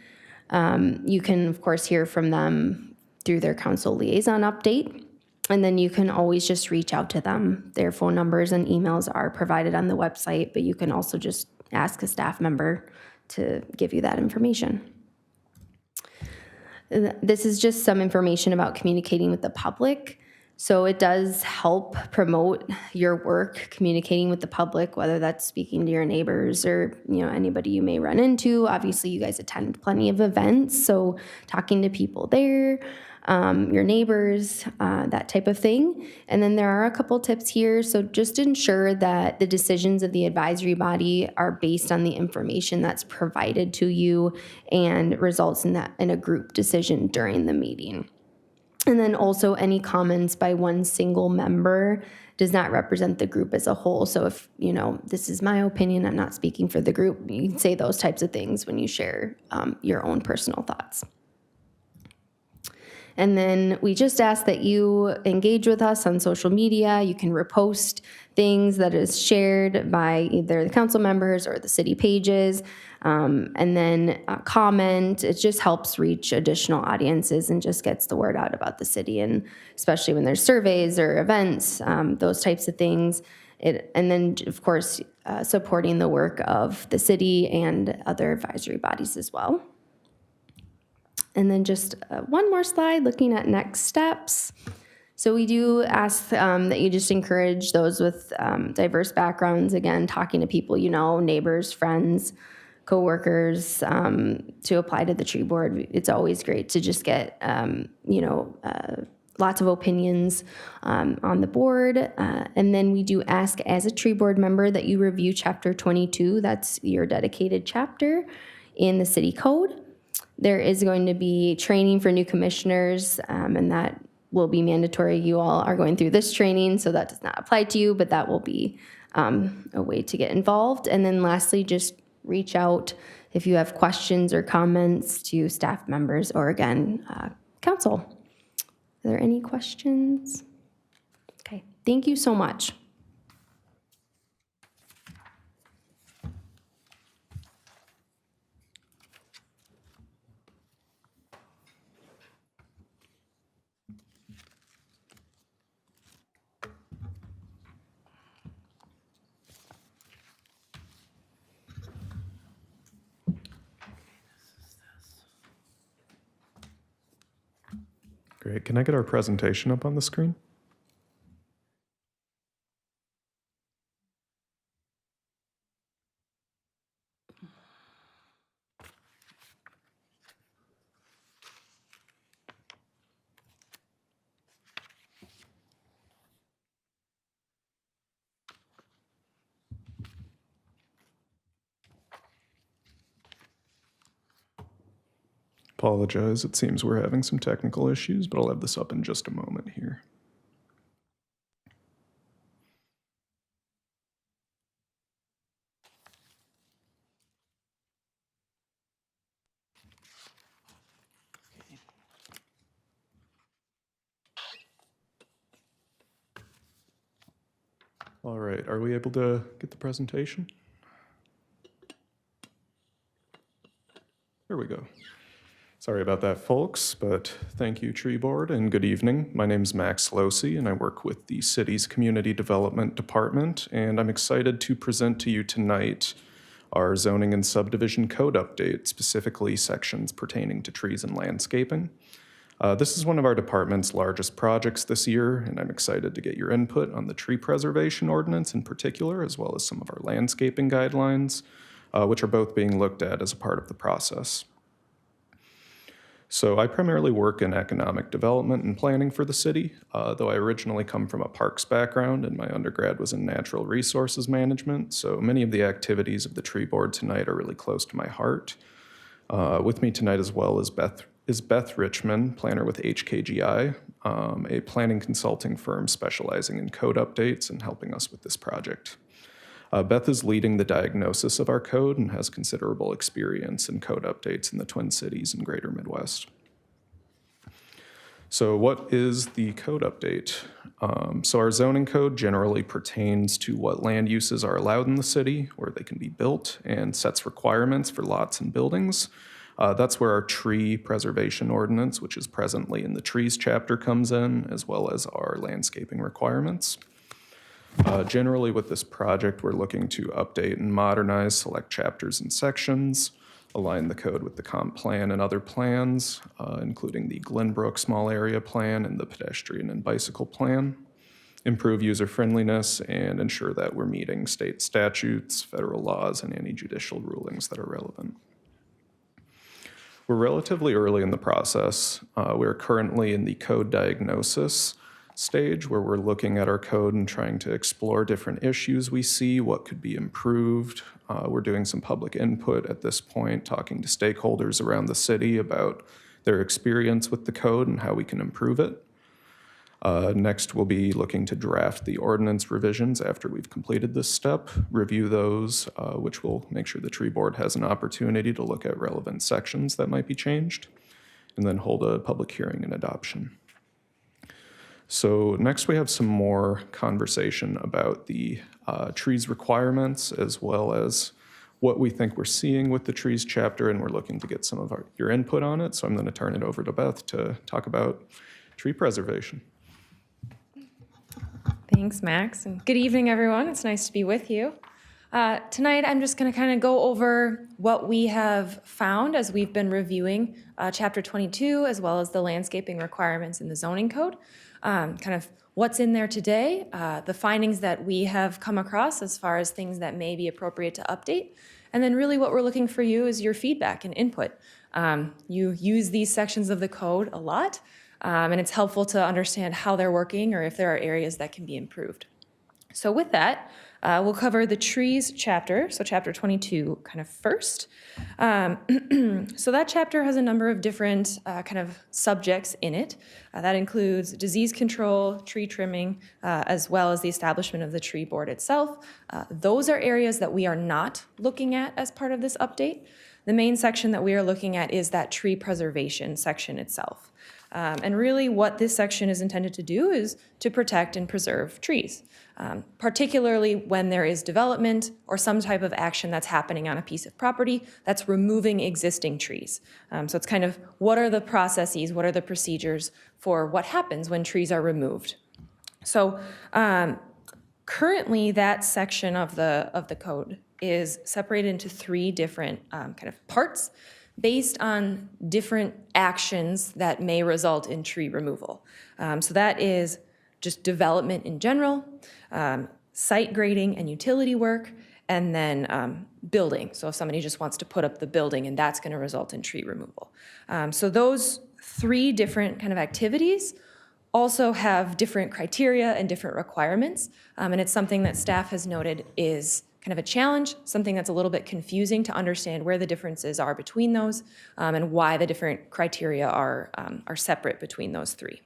You can, of course, hear from them through their council liaison update. And then you can always just reach out to them. Their phone numbers and emails are provided on the website, but you can also just ask a staff member to give you that information. This is just some information about communicating with the public. So it does help promote your work, communicating with the public, whether that's speaking to your neighbors or, anybody you may run into. Obviously, you guys attend plenty of events, so talking to people there, your neighbors, that type of thing. And then there are a couple tips here. So just ensure that the decisions of the advisory body are based on the information that's provided to you and results in a group decision during the meeting. And then also any comments by one single member does not represent the group as a whole. So if, this is my opinion, I'm not speaking for the group, you can say those types of things when you share your own personal thoughts. And then we just ask that you engage with us on social media. You can repost things that is shared by either the council members or the city pages. And then comment. It just helps reach additional audiences and just gets the word out about the city. And especially when there's surveys or events, those types of things. And then, of course, supporting the work of the city and other advisory bodies as well. And then just one more slide looking at next steps. So we do ask that you just encourage those with diverse backgrounds, again, talking to people, neighbors, friends, coworkers, to apply to the tree board. It's always great to just get, lots of opinions on the board. And then we do ask as a tree board member that you review Chapter 22. That's your dedicated chapter in the city code. There is going to be training for new commissioners, and that will be mandatory. You all are going through this training, so that does not apply to you, but that will be a way to get involved. And then lastly, just reach out if you have questions or comments to staff members or, again, council. Are there any questions? Okay, thank you so much. Great. Can I get our presentation up on the screen? Apologize, it seems we're having some technical issues, but I'll have this up in just a moment here. All right, are we able to get the presentation? There we go. Sorry about that, folks, but thank you, Tree Board, and good evening. My name's Max Losey, and I work with the city's Community Development Department, and I'm excited to present to you tonight our zoning and subdivision code update, specifically sections pertaining to trees and landscaping. This is one of our department's largest projects this year, and I'm excited to get your input on the tree preservation ordinance in particular, as well as some of our landscaping guidelines, which are both being looked at as a part of the process. So I primarily work in economic development and planning for the city, though I originally come from a parks background and my undergrad was in natural resources management, so many of the activities of the tree board tonight are really close to my heart. With me tonight as well is Beth Richmond, planner with HKGI, a planning consulting firm specializing in code updates and helping us with this project. Beth is leading the diagnosis of our code and has considerable experience in code updates in the Twin Cities and Greater Midwest. So what is the code update? So our zoning code generally pertains to what land uses are allowed in the city, where they can be built, and sets requirements for lots and buildings. That's where our tree preservation ordinance, which is presently in the trees chapter, comes in, as well as our landscaping requirements. Generally with this project, we're looking to update and modernize select chapters and sections, align the code with the comp plan and other plans, including the Glenbrook Small Area Plan and the Pedestrian and Bicycle Plan, improve user friendliness, and ensure that we're meeting state statutes, federal laws, and any judicial rulings that are relevant. We're relatively early in the process. We're currently in the code diagnosis stage where we're looking at our code and trying to explore different issues we see, what could be improved. We're doing some public input at this point, talking to stakeholders around the city about their experience with the code and how we can improve it. Next, we'll be looking to draft the ordinance revisions after we've completed this step, review those, which will make sure the tree board has an opportunity to look at relevant sections that might be changed, and then hold a public hearing and adoption. So next we have some more conversation about the trees requirements, as well as what we think we're seeing with the trees chapter, and we're looking to get some of your input on it. So I'm going to turn it over to Beth to talk about tree preservation. Thanks, Max, and good evening, everyone. It's nice to be with you. Tonight, I'm just going to kind of go over what we have found as we've been reviewing Chapter 22, as well as the landscaping requirements in the zoning code. Kind of what's in there today, the findings that we have come across as far as things that may be appropriate to update, and then really what we're looking for you is your feedback and input. You use these sections of the code a lot, and it's helpful to understand how they're working or if there are areas that can be improved. So with that, we'll cover the trees chapter, so chapter 22 kind of first. So that chapter has a number of different kind of subjects in it. That includes disease control, tree trimming, as well as the establishment of the tree board itself. Those are areas that we are not looking at as part of this update. The main section that we are looking at is that tree preservation section itself. And really what this section is intended to do is to protect and preserve trees, particularly when there is development or some type of action that's happening on a piece of property that's removing existing trees. So it's kind of what are the processes, what are the procedures for what happens when trees are removed. So currently that section of the code is separated into three different kind of parts, based on different actions that may result in tree removal. So that is just development in general, site grading and utility work, and then building. So if somebody just wants to put up the building and that's going to result in tree removal. So those three different kind of activities also have different criteria and different requirements. And it's something that staff has noted is kind of a challenge, something that's a little bit confusing to understand where the differences are between those and why the different criteria are separate between those three.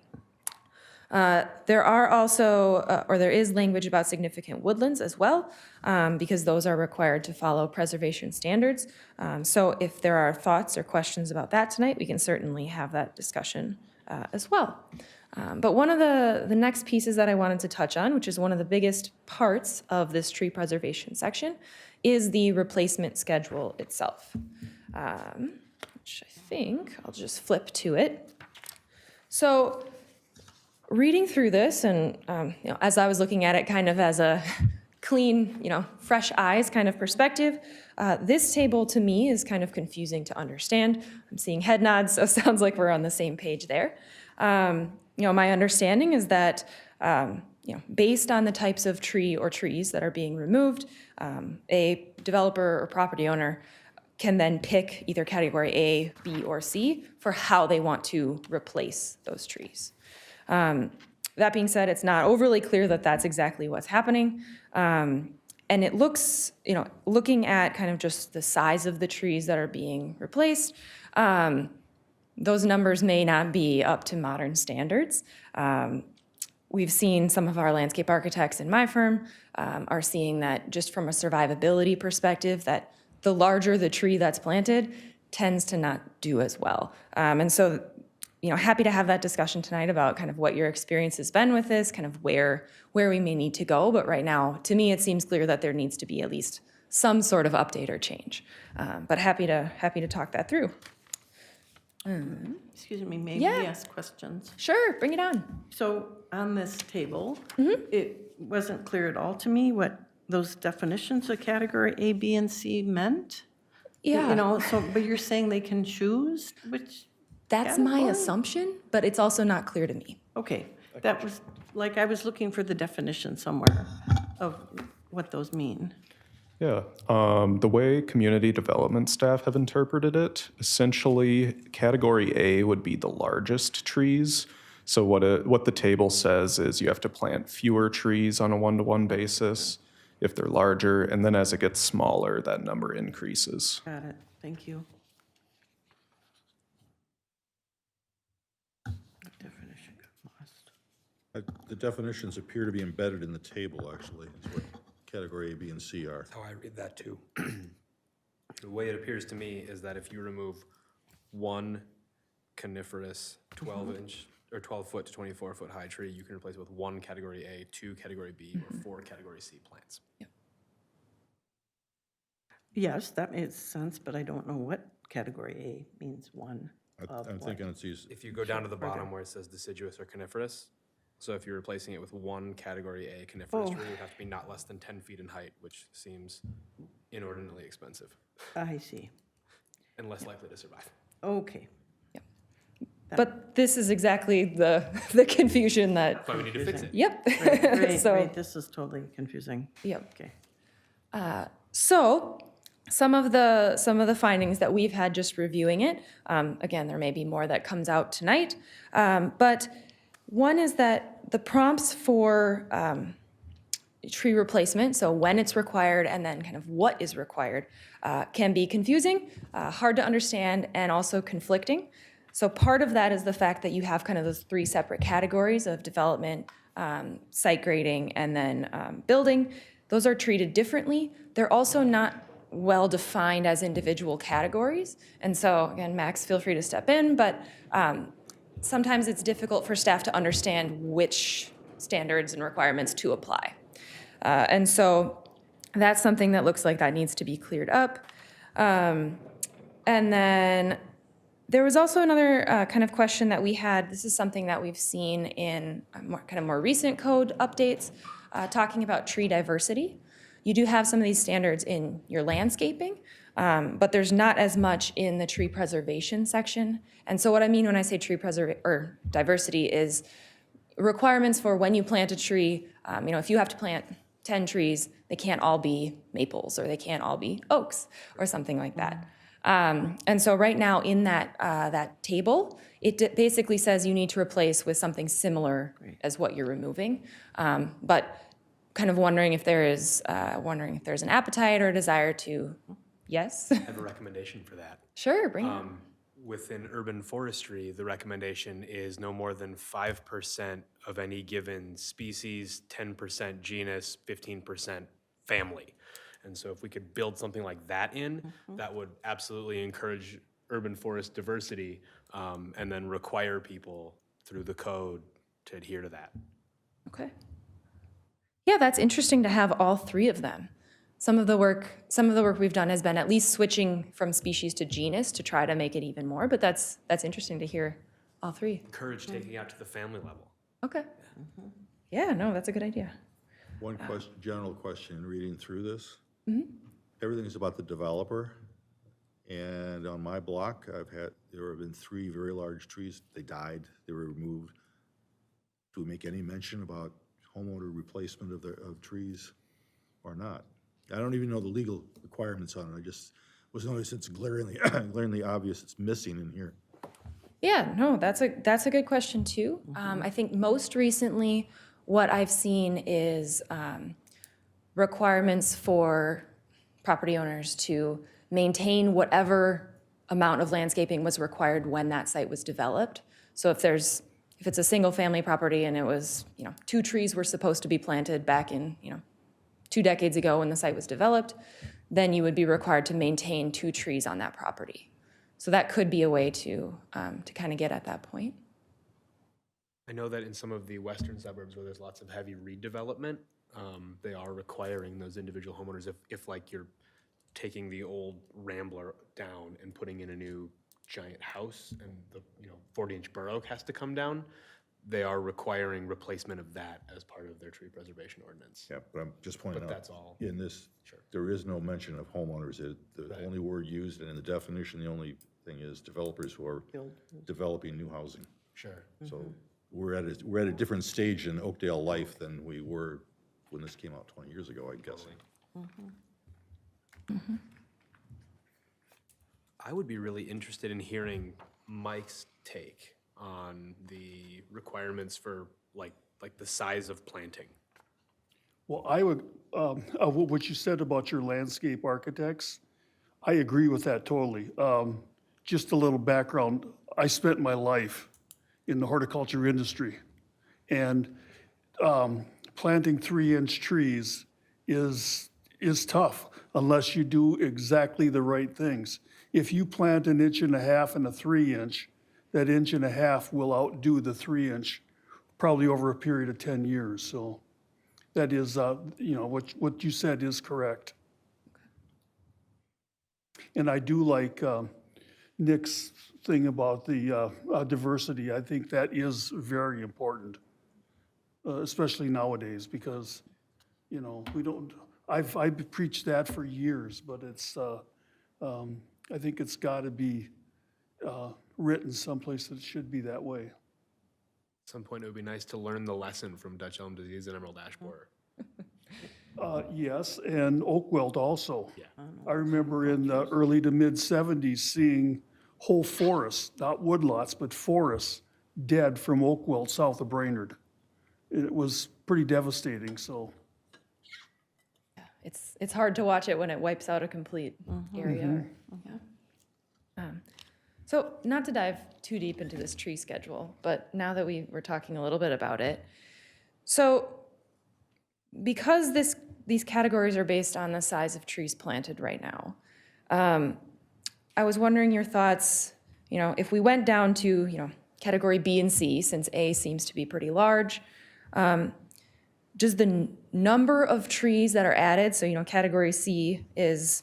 There are also, or there is language about significant woodlands as well, because those are required to follow preservation standards. So if there are thoughts or questions about that tonight, we can certainly have that discussion as well. But one of the next pieces that I wanted to touch on, which is one of the biggest parts of this tree preservation section, is the replacement schedule itself, which I think I'll just flip to it. So reading through this, and as I was looking at it kind of as a clean, fresh eyes kind of perspective, this table to me is kind of confusing to understand. I'm seeing head nods, so it sounds like we're on the same page there. My understanding is that, based on the types of tree or trees that are being removed, a developer or property owner can then pick either category A, B, or C for how they want to replace those trees. That being said, it's not overly clear that that's exactly what's happening. And it looks, looking at kind of just the size of the trees that are being replaced, those numbers may not be up to modern standards. We've seen some of our landscape architects in my firm are seeing that just from a survivability perspective, that the larger the tree that's planted tends to not do as well. And so, happy to have that discussion tonight about kind of what your experience has been with this, kind of where we may need to go. But right now, to me, it seems clear that there needs to be at least some sort of update or change. But happy to talk that through. Excuse me, may Yeah. we ask questions? Sure, bring it on. So on this table, it wasn't clear at all to me what those definitions of category A, B, and C meant. Yeah. You know, so, but you're saying they can choose which? That's my category? assumption, but it's also not clear to me. Okay, that was, like, I was looking for the definition somewhere of what those mean. Yeah, the way community development staff have interpreted it, essentially, category A would be the largest trees. So what the table says is you have to plant fewer trees on a one-to-one basis if they're larger, and then as it gets smaller, that number increases. Got it, thank you. Definition got lost. The definitions appear to be embedded in the table, actually. It's what category A, B, and C are. That's how I read that too. The way it appears to me is that if you remove one coniferous 12-inch or 12-foot to 24-foot high tree, you can replace it with one category A, two category B, or four category C plants. Yes, that makes sense, but I don't know what category A means one of I'm what. thinking it's these, If you go down to the bottom where it says deciduous or coniferous, so if you're replacing it with one category A coniferous tree, it would have to be not less than 10 feet in height, which seems inordinately expensive I see, and less likely to survive. okay. But this is exactly the confusion that, That's why we need to fix it. yep. Great, So- great, this is totally confusing. Yep. Okay. So some of the findings that we've had just reviewing it, again, there may be more that comes out tonight, but one is that the prompts for tree replacement, so when it's required and then kind of what is required, can be confusing, hard to understand, and also conflicting. So part of that is the fact that you have kind of those three separate categories of development, site grading, and then building. Those are treated differently. They're also not well defined as individual categories. And so, again, Max, feel free to step in, but sometimes it's difficult for staff to understand which standards and requirements to apply. And so that's something that looks like that needs to be cleared up. And then there was also another kind of question that we had. This is something that we've seen in more recent code updates, talking about tree diversity. You do have some of these standards in your landscaping, but there's not as much in the tree preservation section. And so what I mean when I say tree diversity is requirements for when you plant a tree. If you have to plant 10 trees, they can't all be maples or they can't all be oaks or something like that. And so right now in that table, it basically says you need to replace with something similar as what you're removing. But kind of wondering if there's an appetite or a desire to, yes? I have a recommendation for that. Sure, bring it. Within urban forestry, the recommendation is no more than 5% of any given species, 10% genus, 15% family. And so if we could build something like that in, that would absolutely encourage urban forest diversity, and then require people through the code to adhere to that. Okay. Yeah, that's interesting to have all three of them. Some of the work we've done has been at least switching from species to genus to try to make it even more, but that's interesting to hear all three. Encourage taking out to the family level. Okay. Yeah, no, that's a good idea. one question, general question, reading through this. Everything's about the developer. And on my block, there have been 3 very large trees. They died, they were removed. Do we make any mention about homeowner replacement of trees or not? I don't even know the legal requirements on it. I just was noticing it's glaringly obvious it's missing in here. Yeah, no, that's a good question too. I think most recently what I've seen is requirements for property owners to maintain whatever amount of landscaping was required when that site was developed. So if it's a single family property and it was, 2 trees were supposed to be planted back in, 2 decades ago when the site was developed, then you would be required to maintain 2 trees on that property. So that could be a way to kind of get at that point. I know that in some of the western suburbs where there's lots of heavy redevelopment, they are requiring those individual homeowners, if like you're taking the old Rambler down and putting in a new giant house and the 40-inch bur oak has to come down, they are requiring replacement of that as part of their tree preservation ordinance. Yeah, but I'm just pointing But out. that's all. In this, Sure. there is no mention of homeowners. The Right. only word used, and in the definition, the only thing is developers who are developing new housing. Sure. So we're at a different stage in Oakdale life than we were when this came out 20 years ago, I guess. I would be really interested in hearing Mike's take on the requirements for like the size of planting. Well, I would, what you said about your landscape architects, I agree with that totally. Just a little background, I spent my life in the horticulture industry. And planting 3-inch trees is tough unless you do exactly the right things. If you plant 1.5 inches and a 3-inch, that 1.5 inches will outdo the 3-inch probably over a period of 10 years. So that is, what you said is correct. And I do like Nick's thing about the diversity. I think that is very important, especially nowadays, because, we don't, I've preached that for years, but it's, I think it's got to be written someplace that it should be that way. At some point, it would be nice to learn the lesson from Dutch elm disease and emerald ash borer. Yes, and oak wilt also. Yeah. I remember in the early to mid-'70s seeing whole forests, not woodlots, but forests, dead from oak wilt south of Brainerd. It was pretty devastating, so. It's hard to watch it when it wipes out a complete area. Yeah. So not to dive too deep into this tree schedule, but now that we were talking a little bit about it, so because these categories are based on the size of trees planted right now, I was wondering your thoughts, if we went down to, category B and C, since A seems to be pretty large, does the number of trees that are added, so, category C is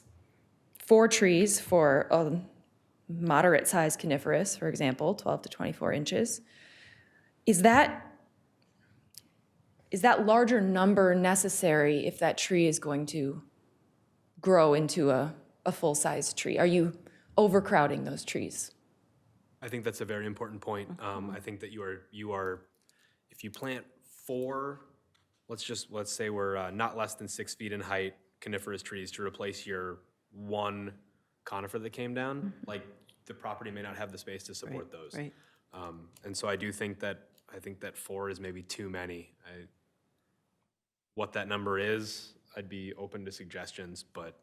4 trees for a moderate-sized coniferous, for example, 12 to 24 inches. Is that larger number necessary if that tree is going to grow into a full-size tree? Are you overcrowding those trees? I think that's a very important point. I think that you are, if you plant 4, let's say we're not less than 6 feet in height coniferous trees to replace your 1 conifer that came down, like the property may not have the space to support those. Right. And so I think that 4 is maybe too many. What that number is, I'd be open to suggestions, but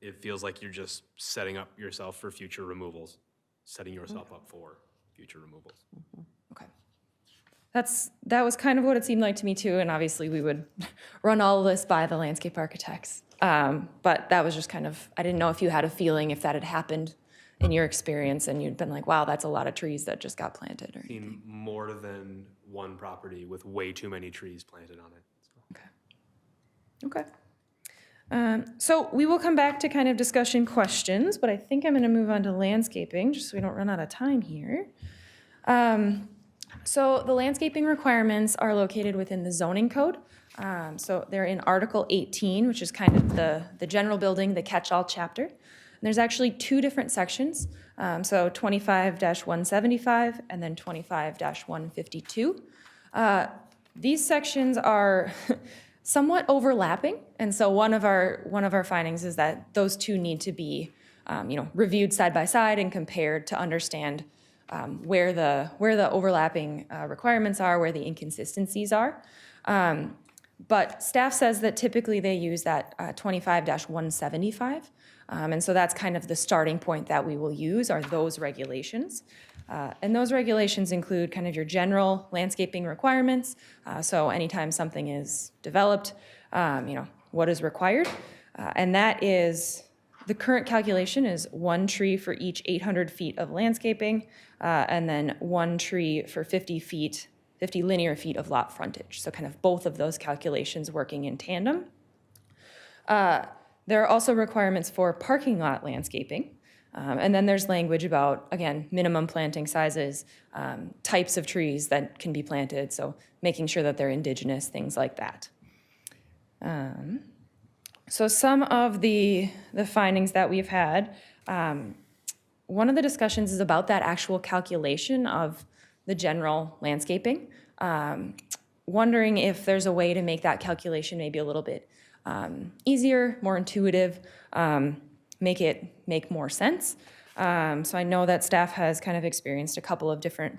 it feels like you're just setting up yourself for future removals, setting yourself up for future removals. Okay. That was kind of what it seemed like to me too, and obviously we would run all of this by the landscape architects. But that was just kind of, I didn't know if you had a feeling if that had happened in your experience and you'd been like, wow, that's a lot of trees that just got planted or anything. Seen more than one property with way too many trees planted on it. So. Okay. So we will come back to kind of discussion questions, but I think I'm going to move on to landscaping just so we don't run out of time here. So the landscaping requirements are located within the zoning code. So they're in Article 18, which is kind of the general building, the catch-all chapter. And there's actually 2 different sections, so 25-175 and then 25-152. These sections are somewhat overlapping, and so one of our findings is that those 2 need to be reviewed side by side and compared to understand where the overlapping requirements are, where the inconsistencies are. But staff says that typically they use that 25-175. And so that's kind of the starting point that we will use are those regulations. And those regulations include kind of your general landscaping requirements. So anytime something is developed, what is required. And that is, the current calculation is 1 tree for each 800 feet of landscaping, and then 1 tree for 50 linear feet of lot frontage. So kind of both of those calculations working in tandem. There are also requirements for parking lot landscaping. And then there's language about, again, minimum planting sizes, types of trees that can be planted, so making sure that they're indigenous, things like that. So some of the findings that we've had, one of the discussions is about that actual calculation of the general landscaping. Wondering if there's a way to make that calculation maybe a little bit easier, more intuitive, make it make more sense. So I know that staff has kind of experienced a couple of different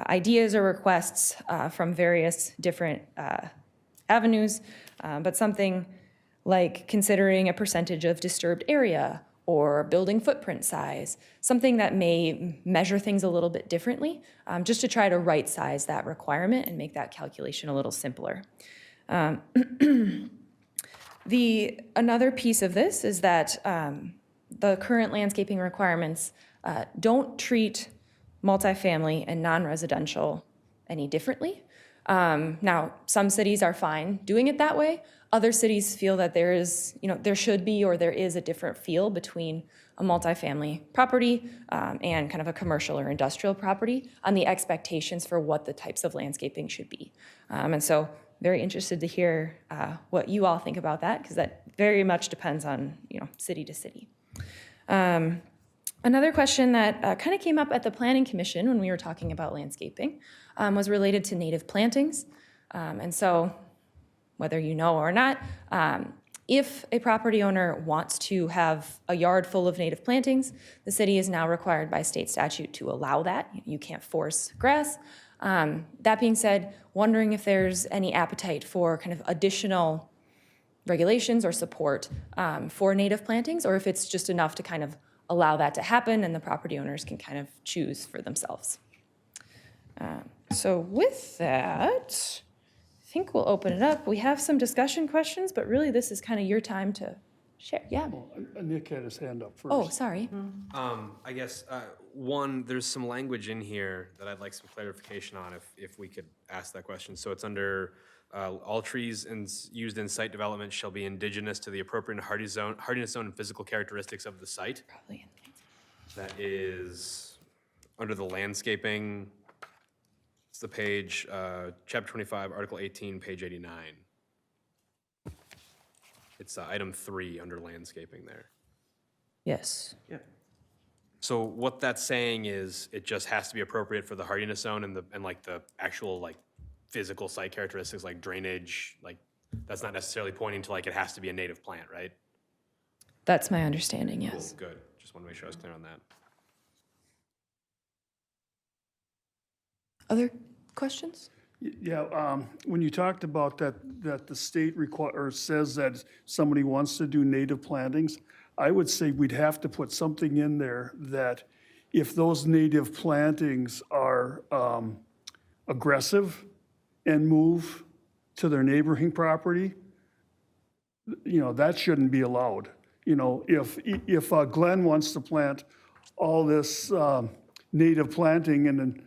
ideas or requests from various different avenues, but something like considering a percentage of disturbed area or building footprint size, something that may measure things a little bit differently, just to try to right size that requirement and make that calculation a little simpler. Another piece of this is that the current landscaping requirements don't treat multifamily and non-residential any differently. Now, some cities are fine doing it that way. Other cities feel that there should be or there is a different feel between a multifamily property and kind of a commercial or industrial property on the expectations for what the types of landscaping should be. And so very interested to hear what you all think about that, because that very much depends on city to city. Another question that kind of came up at the Planning Commission when we were talking about landscaping was related to native plantings. And so whether you know or not, if a property owner wants to have a yard full of native plantings, the city is now required by state statute to allow that. You can't force grass. That being said, wondering if there's any appetite for kind of additional regulations or support for native plantings, or if it's just enough to kind of allow that to happen and the property owners can kind of choose for themselves. So with that, I think we'll open it up. We have some discussion questions, but really this is kind of your time to share. Yeah. Well, Nick had his hand up first. Oh, sorry. I guess, one, there's some language in here that I'd like some clarification on if we could ask that question. So it's under all trees used in site development shall be indigenous to the appropriate hardiness zone and physical characteristics of the site. Probably. That is under the landscaping. It's the page, chapter 25, article 18, page 89. It's item 3 under landscaping there. Yes. So what that's saying is it just has to be appropriate for the hardiness zone and the actual physical site characteristics like drainage, that's not necessarily pointing to it has to be a native plant, right? That's my understanding, yes. Cool, good. Just want to make sure I was clear on that. Other questions? Yeah, when you talked about that the state says that somebody wants to do native plantings, I would say we'd have to put something in there that if those native plantings are aggressive and move to their neighboring property, that shouldn't be allowed. If Glenn wants to plant all this native planting and then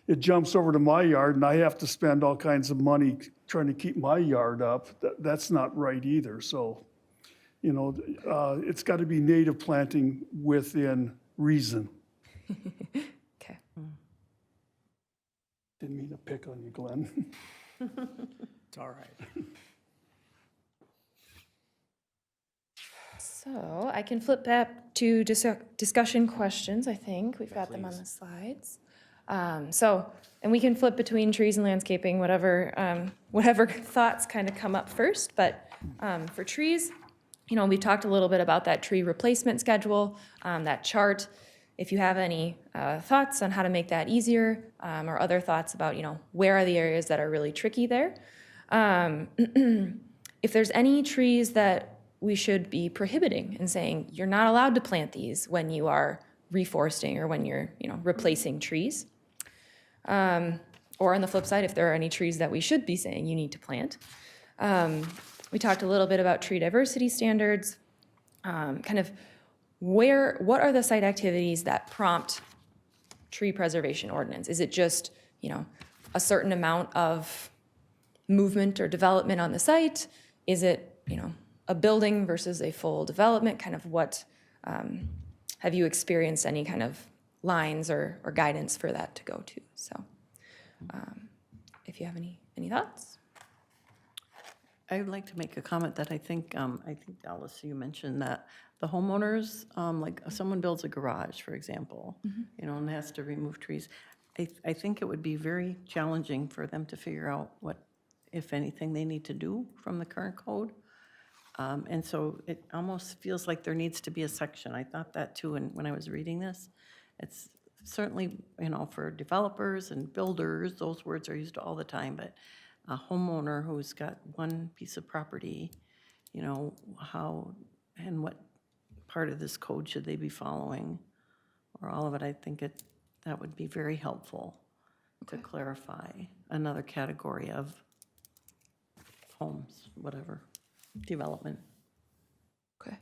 it jumps over to my yard and I have to spend all kinds of money trying to keep my yard up, that's not right either. So, it's got to be native planting within reason. Okay. Didn't mean to pick on you, Glenn. It's all right. So I can flip back to discussion questions, I think. We've got them on the slides. And we can flip between trees and landscaping, whatever thoughts kind of come up first. But for trees, we talked a little bit about that tree replacement schedule, that chart. If you have any thoughts on how to make that easier, or other thoughts about, where are the areas that are really tricky there. If there's any trees that we should be prohibiting and saying, you're not allowed to plant these when you are reforesting or when you're, replacing trees. Or on the flip side, if there are any trees that we should be saying you need to plant. We talked a little bit about tree diversity standards, what are the site activities that prompt tree preservation ordinance? Is it just, a certain amount of movement or development on the site? Is it, a building versus a full development? Kind of what have you experienced any kind of lines or guidance for that to go to? So if you have any thoughts? I would like to make a comment that I think Dallas, you mentioned that the homeowners, like if someone builds a garage, for example, and has to remove trees, I think it would be very challenging for them to figure out what, if anything, they need to do from the current code. And so it almost feels like there needs to be a section. I thought that too, and when I was reading this, it's certainly, for developers and builders, those words are used all the time, but a homeowner who's got one piece of property, how and what part of this code should they be following, or all of it, I think that would be very helpful to clarify another category of homes, whatever, development. Okay.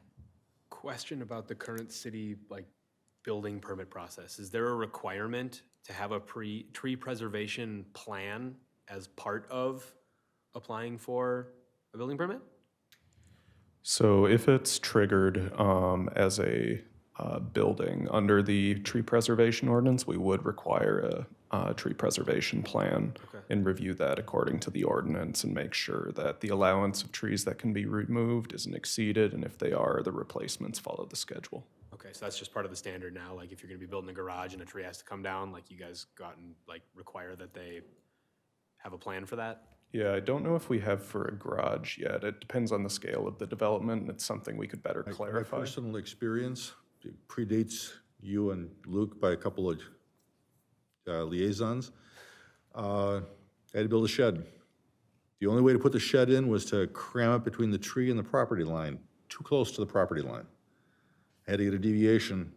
Question about the current city, building permit process. Is there a requirement to have a tree preservation plan as part of applying for a building permit? So if it's triggered as a building under the tree preservation ordinance, we would require a tree preservation plan and review that according to the ordinance and make sure that the allowance of trees that can be removed isn't exceeded, and if they are, the replacements follow the schedule. Okay, so that's just part of the standard now, if you're gonna be building a garage and a tree has to come down, you guys go out and require that they have a plan for that? Yeah, I don't know if we have for a garage yet. It depends on the scale of the development, and it's something we could better My clarify. personal experience predates you and Luke by a couple of liaisons. I had to build a shed. The only way to put the shed in was to cram it between the tree and the property line, too close to the property line. I had to get a deviation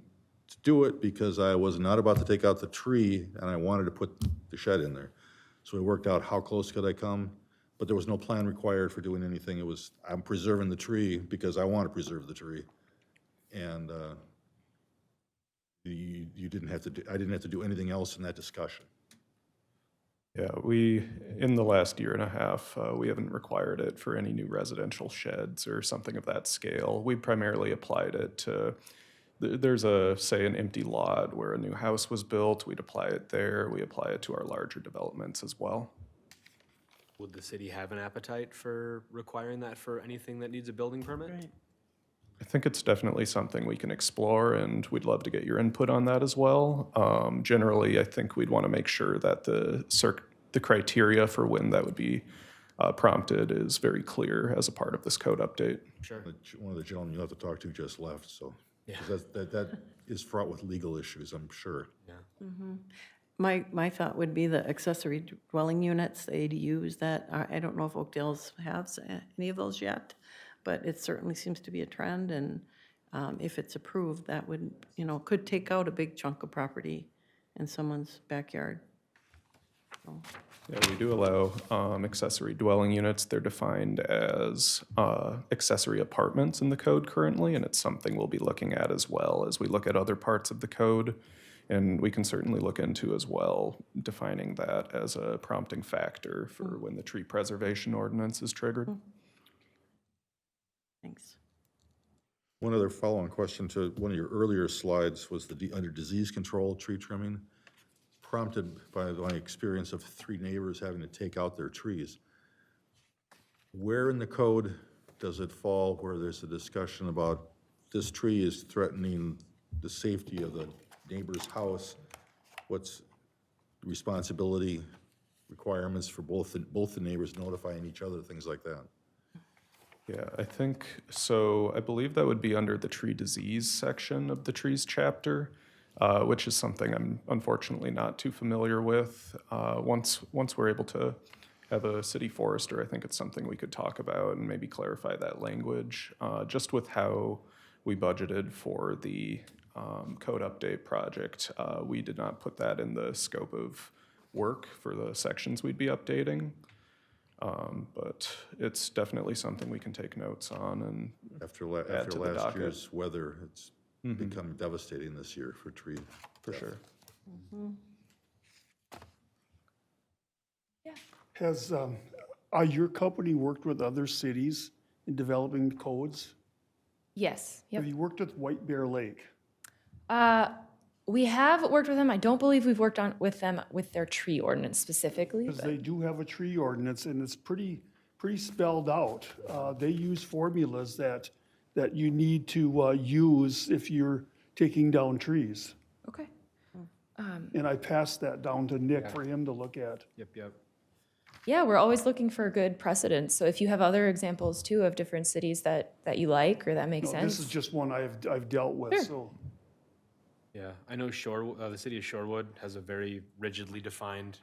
to do it because I was not about to take out the tree and I wanted to put the shed in there. So we worked out how close could I come, but there was no plan required for doing anything. It was, I'm preserving the tree because I want to preserve the tree. And you didn't have to do, I didn't have to do anything else in that discussion. Yeah, in the last year and a half, we haven't required it for any new residential sheds or something of that scale. We primarily applied it to, there's say an empty lot where a new house was built, we'd apply it there. We apply it to our larger developments as well. Would the city have an appetite for requiring that for anything that needs a building permit? Right. I think it's definitely something we can explore, and we'd love to get your input on that as well. Generally, I think we'd want to make sure that the criteria for when that would be prompted is very clear as a part of this code update. Sure. One of the gentlemen you'll have to talk to just left, so. Yeah. 'Cause that is fraught with legal issues, I'm sure. Yeah. My thought would be the accessory dwelling units, the ADUs, that I don't know if Oakdale's has any of those yet, but it certainly seems to be a trend, and if it's approved, that would, could take out a big chunk of property in someone's backyard. So, Yeah, we do allow accessory dwelling units. They're defined as accessory apartments in the code currently, and it's something we'll be looking at as well as we look at other parts of the code. And we can certainly look into as well defining that as a prompting factor for when the tree preservation ordinance is triggered. Thanks. One other follow-on question to one of your earlier slides was under disease control, tree trimming, prompted by my experience of 3 neighbors having to take out their trees. Where in the code does it fall where there's a discussion about this tree is threatening the safety of the neighbor's house? What's responsibility requirements for both the neighbors notifying each other, things like that? Yeah, I think, so I believe that would be under the tree disease section of the trees chapter, which is something I'm unfortunately not too familiar with. Once we're able to have a city forester, I think it's something we could talk about and maybe clarify that language. Just with how we budgeted for the code update project, we did not put that in the scope of work for the sections we'd be updating. But it's definitely something we can take notes on and After add to the last docket. year's weather, it's become devastating this year for tree. For sure. Has your company worked with other cities in developing codes? Yes. Yep. Have you worked with White Bear Lake? We have worked with them. I don't believe we've worked with them with their tree ordinance specifically. Because but- they do have a tree ordinance, and it's pretty spelled out. They use formulas that you need to use if you're taking down trees. Okay. And I passed that down to Nick for him to look at. Yep. Yeah, we're always looking for good precedents. So if you have other examples too of different cities that you like or that make No, sense. this is just one I've dealt with, so. Yeah, I know the city of Shorewood has a very rigidly defined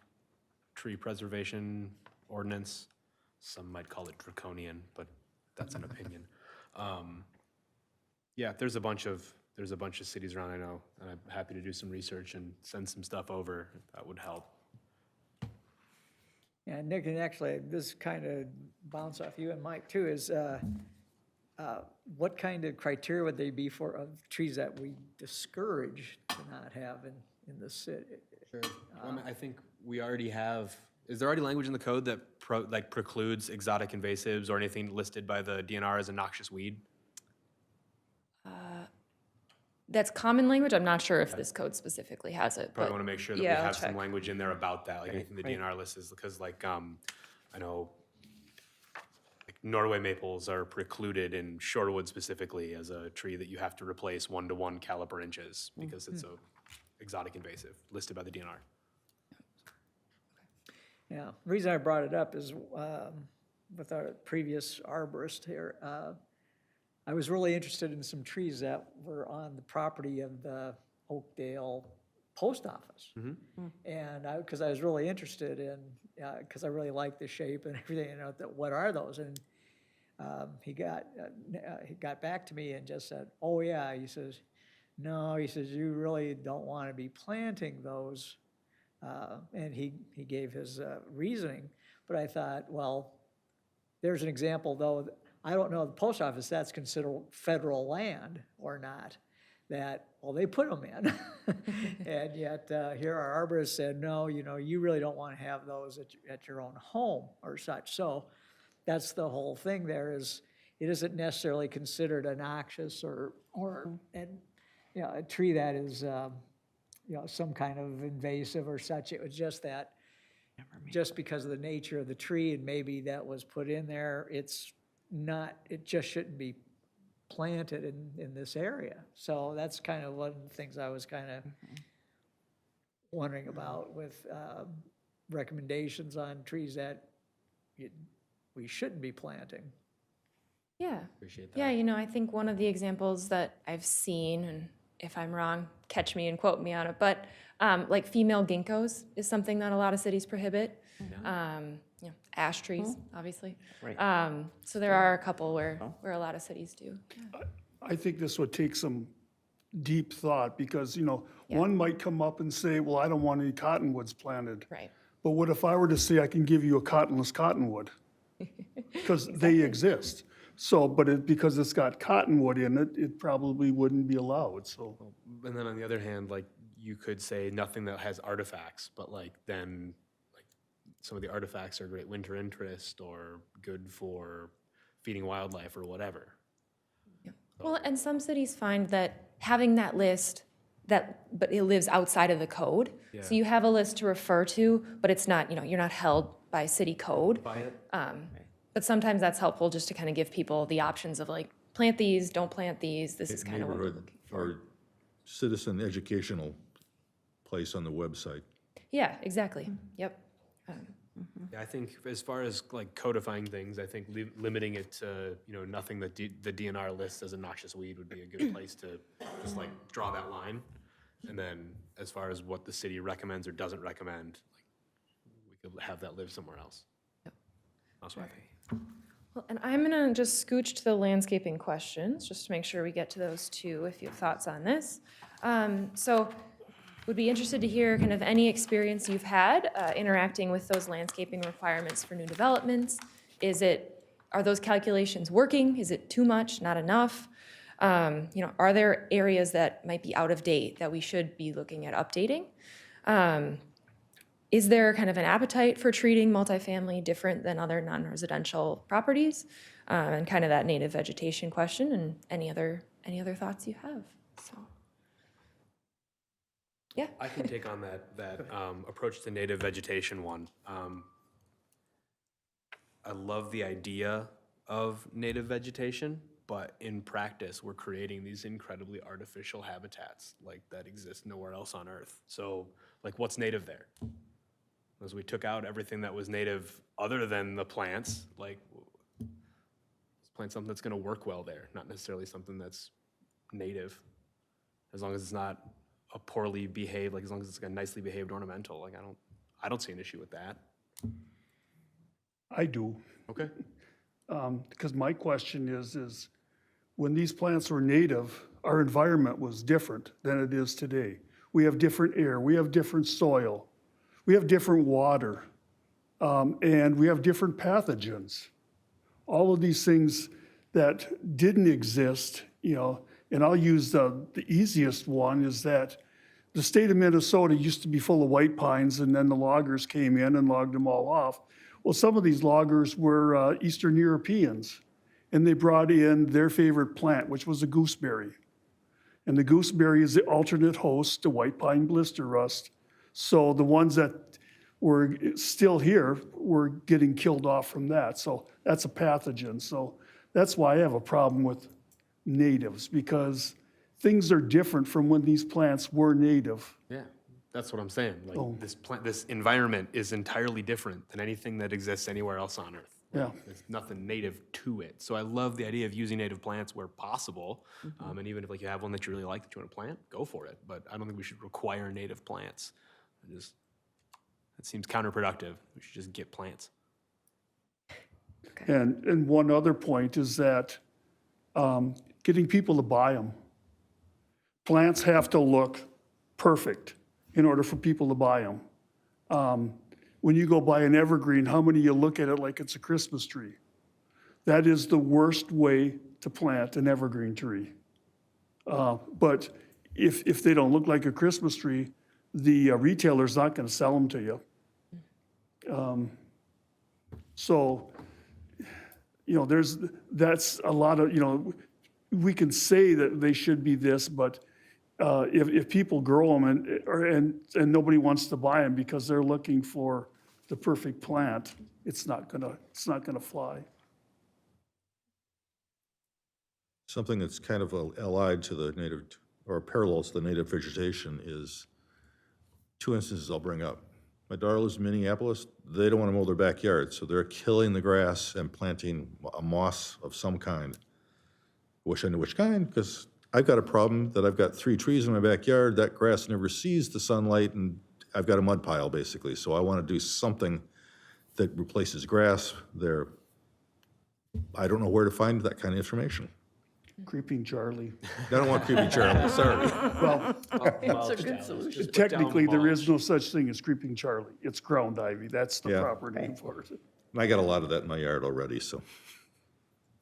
tree preservation ordinance. Some might call it draconian, but that's an opinion. Yeah, there's a bunch of cities around I know, and I'm happy to do some research and send some stuff over if that would help. Yeah, Nick, and actually, this kind of bounce off you and Mike too, is what kind of criteria would they be for of trees that we discourage to not have in the city? Sure. I think we already have, is there already language in the code that precludes exotic invasives or anything listed by the DNR as a noxious weed? That's common language. I'm not sure if this code specifically has it. Probably but want to make sure that we yeah, I'll have some check. language in there about that, like anything the DNR lists is, because I know like Norway maples are precluded in Shorewood specifically as a tree that you have to replace 1-to-1 caliper inches because it's a exotic invasive listed by the DNR. Yeah, the reason I brought it up is with our previous arborist here, I was really interested in some trees that were on the property of the Oakdale post office. And because I was really interested in, because I really liked the shape and everything, what are those? And he got back to me and just said, oh yeah, he says, no, he says, you really don't want to be planting those. And he gave his reasoning, but I thought, well, there's an example though. I don't know the post office, that's considered federal land or not, that, well, they put them in. And yet here our arborist said, no, you really don't want to have those at your own home or such. So that's the whole thing there is, it isn't necessarily considered a noxious or a tree that is, some kind of invasive or such. It was just that, just because of the nature of the tree and maybe that was put in there, it just shouldn't be planted in this area. So that's kind of one of the things I was kind of wondering about with recommendations on trees that we shouldn't be planting. Yeah. Appreciate that. Yeah, I think one of the examples that I've seen, and if I'm wrong, catch me and quote me on it, but like female ginkgos is something that a lot of cities prohibit. Ash trees, obviously. Right. So there are a couple where a lot of cities do. I think this would take some deep thought because, one might come up and say, well, I don't want any cottonwoods planted. Right. But what if I were to say I can give you a cottonless cottonwood? Because they exist. So, but because it's got cottonwood in it, it probably wouldn't be allowed, so. And then on the other hand, you could say nothing that has artifacts, but then some of the artifacts are great winter interest or good for feeding wildlife or whatever. Well, and some cities find that having that list, but it lives outside of the code. Yeah. So you have a list to refer to, but it's not, you're not held by city code. By it? But sometimes that's helpful just to kind of give people the options of plant these, don't plant these. This is kind of what we're Neighborhood looking for. or citizen educational place on the website. Yeah, exactly. Yep. Yeah, I think as far as codifying things, I think limiting it to, nothing that the DNR lists as a noxious weed would be a good place to just draw that line. And then as far as what the city recommends or doesn't recommend, we could have that live somewhere else. Yep. That's what I think. Well, and I'm gonna just scooch to the landscaping questions, just to make sure we get to those too, if you have thoughts on this. So would be interested to hear kind of any experience you've had interacting with those landscaping requirements for new developments. Are those calculations working? Is it too much, not enough? Are there areas that might be out of date that we should be looking at updating? Is there kind of an appetite for treating multifamily different than other non-residential properties? And kind of that native vegetation question and any other thoughts you have, so. Yeah. I can take on that approach to native vegetation one. I love the idea of native vegetation, but in practice, we're creating these incredibly artificial habitats like that exist nowhere else on Earth. So, like, what's native there? As we took out everything that was native other than the plants, like, let's plant something that's going to work well there, not necessarily something that's native, as long as it's not a poorly behaved, like as long as it's like a nicely behaved ornamental. Like I don't see an issue with that. I do, Okay. because my question is when these plants were native, our environment was different than it is today. We have different air, we have different soil, we have different water, and we have different pathogens. All of these things that didn't exist, and I'll use the easiest one is that the state of Minnesota used to be full of white pines, and then the loggers came in and logged them all off. Well, some of these loggers were Eastern Europeans, and they brought in their favorite plant, which was a gooseberry. And the gooseberry is the alternate host to white pine blister rust. So the ones that were still here were getting killed off from that. So that's a pathogen. So that's why I have a problem with natives, because things are different from when these plants were native. Yeah, that's what I'm saying. Like this environment is entirely different than anything that exists anywhere else on Earth. Yeah. There's nothing native to it. So I love the idea of using native plants where possible. And even if like you have one that you really like that you want to plant, go for it. But I don't think we should require native plants. It seems counterproductive. We should just get plants. And one other point is that getting people to buy them. Plants have to look perfect in order for people to buy them. When you go buy an evergreen, how many of you look at it like it's a Christmas tree? That is the worst way to plant an evergreen tree. But if they don't look like a Christmas tree, the retailer's not going to sell them to you. So, that's a lot of, we can say that they should be this, but if people grow them and nobody wants to buy them because they're looking for the perfect plant, it's not gonna fly. Something that's kind of allied to the native, or parallels to the native vegetation is two instances I'll bring up. My daughter lives in Minneapolis. They don't want to mow their backyard, so they're killing the grass and planting a moss of some kind. Wish I knew which kind, because I've got a problem that I've got 3 trees in my backyard. That grass never sees the sunlight, and I've got a mud pile, basically. So I want to do something that replaces grass there. I don't know where to find that kind of information. Creeping Charlie. I don't want creepy Charlie, sorry. Well, It's a good solution. technically, there is no such thing as creeping Charlie. It's ground ivy. That's the Yeah. proper name for it. And I got a lot of that in my yard already, so.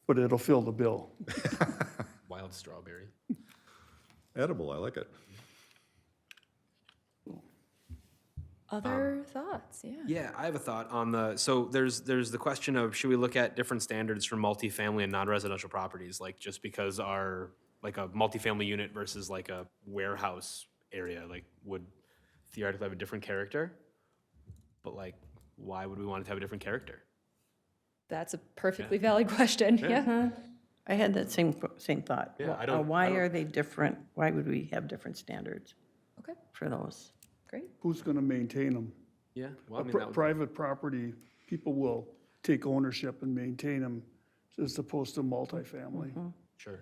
But it'll fill the bill. Wild strawberry. Edible, I like it. Other thoughts? Yeah. Yeah, I have a thought on so there's the question of should we look at different standards for multifamily and non-residential properties, like just because like a multifamily unit versus like a warehouse area, like would theoretically have a different character, but like why would we want it to have a different character? That's a perfectly valid question. Yeah. I had that same thought. Yeah, I Wh- don't- Why I don't- are they different? Why would we have different standards Okay, for those? great. Who's gonna maintain them? Yeah, well, I mean, that would- Private property, people will take ownership and maintain them as opposed to multifamily. sure.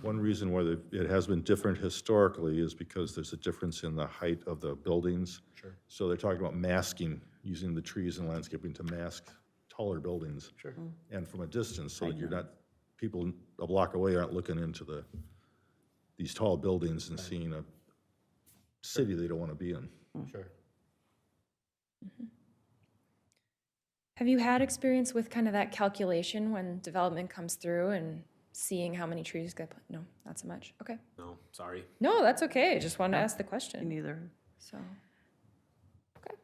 One reason why it has been different historically is because there's a difference in the height of the buildings. Sure. So they're talking about masking, using the trees and landscaping to mask taller buildings. Sure. And from a distance, so that you're not, people a block away aren't looking into these tall buildings and seeing a city they don't want to be in. Sure. Have you had experience with kind of that calculation when development comes through and seeing how many trees get put? No, not so much. Okay. No, sorry. No, that's okay. I just wanted to ask the Me question. neither. So, okay,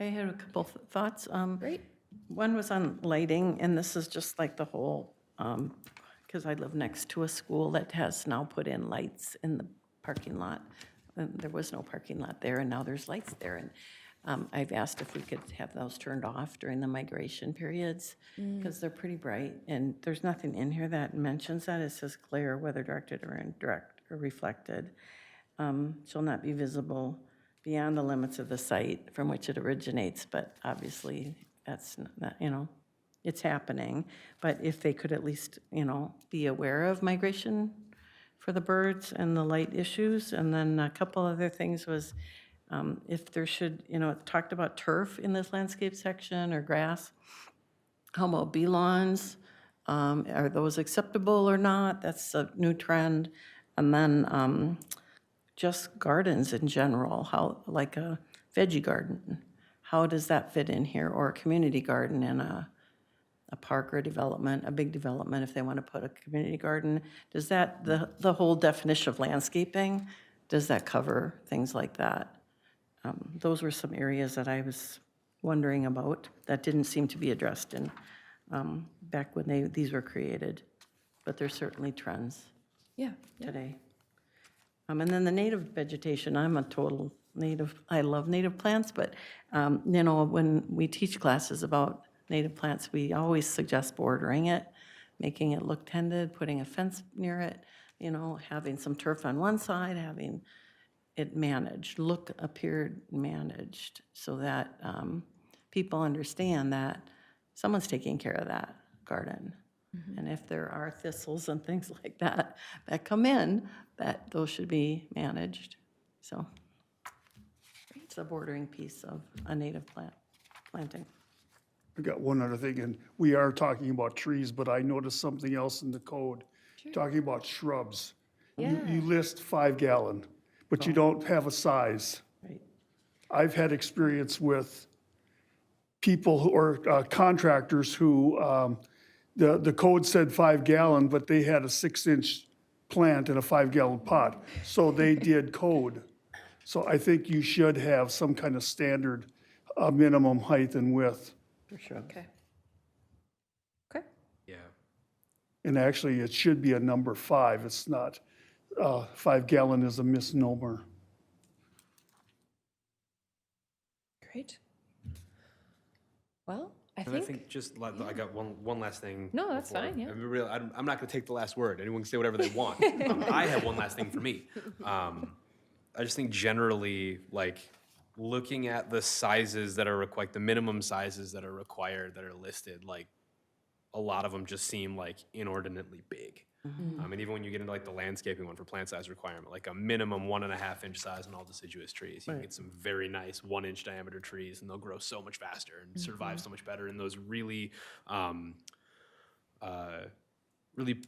I had a couple thoughts. great. One was on lighting, and this is just like the whole, because I live next to a school that has now put in lights in the parking lot. and there was no parking lot there, and now there's lights there. And I've asked if we could have those turned off during the migration periods, because they're pretty bright, and there's nothing in here that mentions that. It says glare, whether directed or indirect or reflected, shall not be visible beyond the limits of the site from which it originates, but obviously that's not, it's happening. But if they could at least, be aware of migration for the birds and the light issues. And then a couple other things was, if there should, it talked about turf in this landscape section or grass. How about bee lawns? Are those acceptable or not? That's a new trend. And then just gardens in general, how, like a veggie garden, how does that fit in here? Or a community garden in a park or a development, a big development, if they want to put a community garden. Does that, the whole definition of landscaping, does that cover things like that? Those were some areas that I was wondering about that didn't seem to be addressed in, back when these were created. But there's certainly trends Yeah. today. And then the native vegetation, I'm a total native, I love native plants, but, when we teach classes about native plants, we always suggest bordering it, making it look tended, putting a fence near it, having some turf on one side, having it managed, appeared managed, so that people understand that someone's taking care of that garden. And if there are thistles and things like that that come in, that those should be managed. So it's a bordering piece of a native planting. I got one other thing, and we are talking about trees, but I noticed something else in the code, talking about shrubs. You list 5 gallon, but you don't have a size. Right. I've had experience with people or contractors who, the code said 5 gallon, but they had a 6-inch plant in a 5 gallon pot. So they did code. So I think you should have some kind of standard minimum height and width. For sure. Okay. Okay. Yeah. And actually, it should be a number 5. It's not, 5 gallon is a misnomer. Great. Well, I And I think, think just, I got one last thing. No, that's before- fine, yeah. I mean, I'm not going to take the last word. Anyone can say whatever they want. I have one last thing for me. I just think generally, looking at the sizes that are the minimum sizes that are required, that are listed, a lot of them just seem inordinately big. And even when you get into the landscaping one for plant size requirement, a minimum 1.5-inch size on all deciduous trees, you can get some very nice 1-inch diameter trees, and they'll grow so much faster and survive so much better in those really, really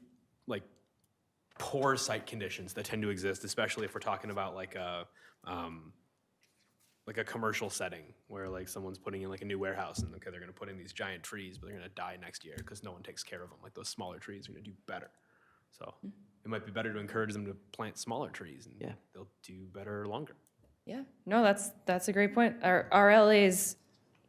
poor site conditions that tend to exist, especially if we're talking about a commercial setting where someone's putting in a new warehouse, and they're going to put in these giant trees, but they're going to die next year because no one takes care of them. Those smaller trees are going to do better. So it might be better to encourage them to plant smaller trees, and they'll do better longer. yeah, no, that's a great point. Our LAs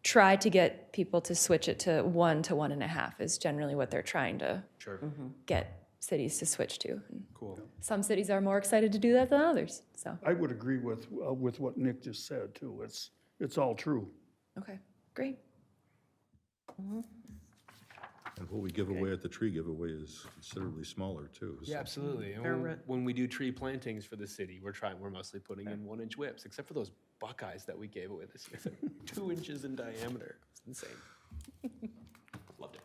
try to get people to switch it to 1 to 1.5 is generally what they're trying to Sure. get cities to switch to. And Cool. some cities are more excited to do that than others, so, I would agree with what Nick just said, too. It's all true. okay, great. And what we give away at the tree giveaway is considerably smaller, too. So- Yeah, absolutely. And They're when we do tree plantings for the city, we're mostly putting in 1-inch whips, except for those Buckeyes that we gave away this year. They're 2 inches in diameter. It's insane. Loved it.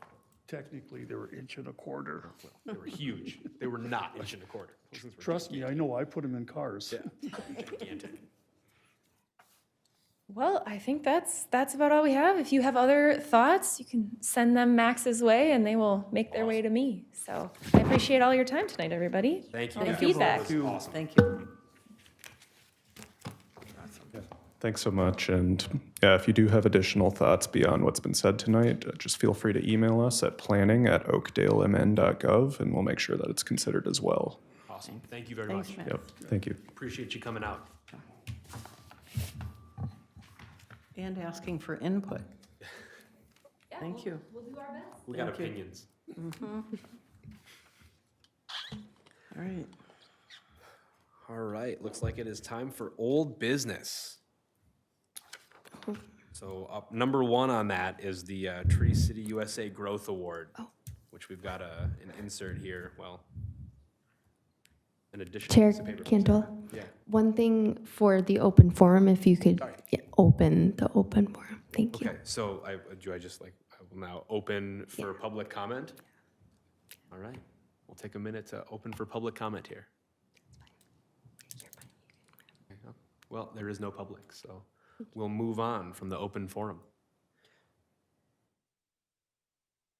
Technically, they were 1.25 inches. They were huge. They were not 1.25 inches. Those things were Trust me, I know, I put them in cars. gigantic. Well, I think that's about all we have. If you have other thoughts, you can send them Max's way, and they will make their way to me. So I appreciate all your time tonight, everybody. Thank you. And guys. feedback. That was awesome. Thank you. Thanks so much. And yeah, if you do have additional thoughts beyond what's been said tonight, just feel free to email us at planning@oakdalemn.gov, and we'll make sure that it's considered as well. Awesome. Thank you very Thanks, much. Matt. Yep, thank you. Appreciate you coming out. And asking for input. Thank you. We got Thank you. opinions. All right. All right, looks like it is time for old business. So up number one on that is the Tree City USA Growth Award, which we've got an insert here. Well, an additional Chair piece of paper. Cantor, Yeah. one thing for the open forum, if you could open the open forum. Thank you. Okay, so I will now open for public comment. All right, we'll take a minute to open for public comment here. Well, there is no public, so we'll move on from the open forum.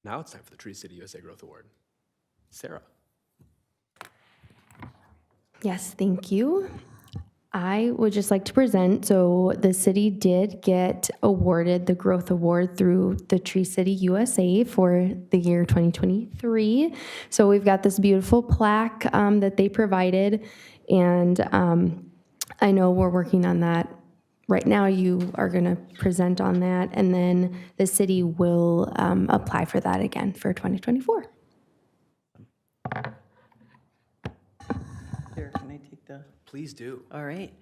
Now it's time for the Tree City USA Growth Award. Sara. Yes, thank you. I would just like to present, so the city did get awarded the Growth Award through the Tree City USA for the year 2023. So we've got this beautiful plaque that they provided, and I know we're working on that. Right now, you are going to present on that, and then the city will apply for that again for 2024. Here, can I take the? Please do. All right.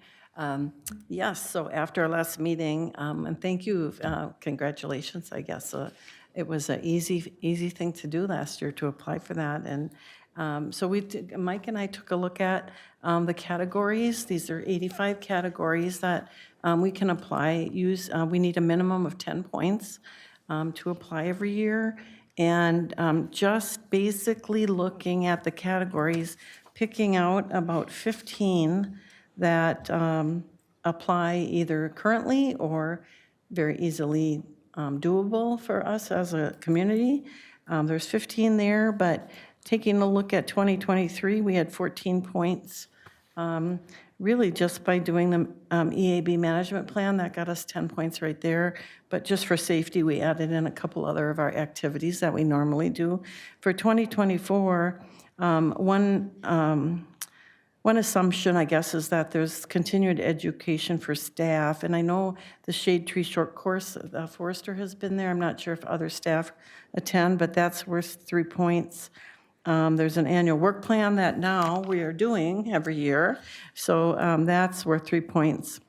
Yes, so after our last meeting, and thank you, congratulations, I guess. It was an easy thing to do last year to apply for that. And so Mike and I took a look at the categories. These are 85 categories that we can apply. We need a minimum of 10 points to apply every year. And just basically looking at the categories, picking out about 15 that apply either currently or very easily doable for us as a community. There's 15 there, but taking a look at 2023, we had 14 points. Really just by doing the EAB management plan, that got us 10 points right there. But just for safety, we added in a couple other of our activities that we normally do. For 2024, one assumption, I guess, is that there's continued education for staff. And I know the Shade Tree Short Course, the Forester has been there. I'm not sure if other staff attend, but that's worth 3 points. There's an annual work plan that now we are doing every year. So that's worth 3 points.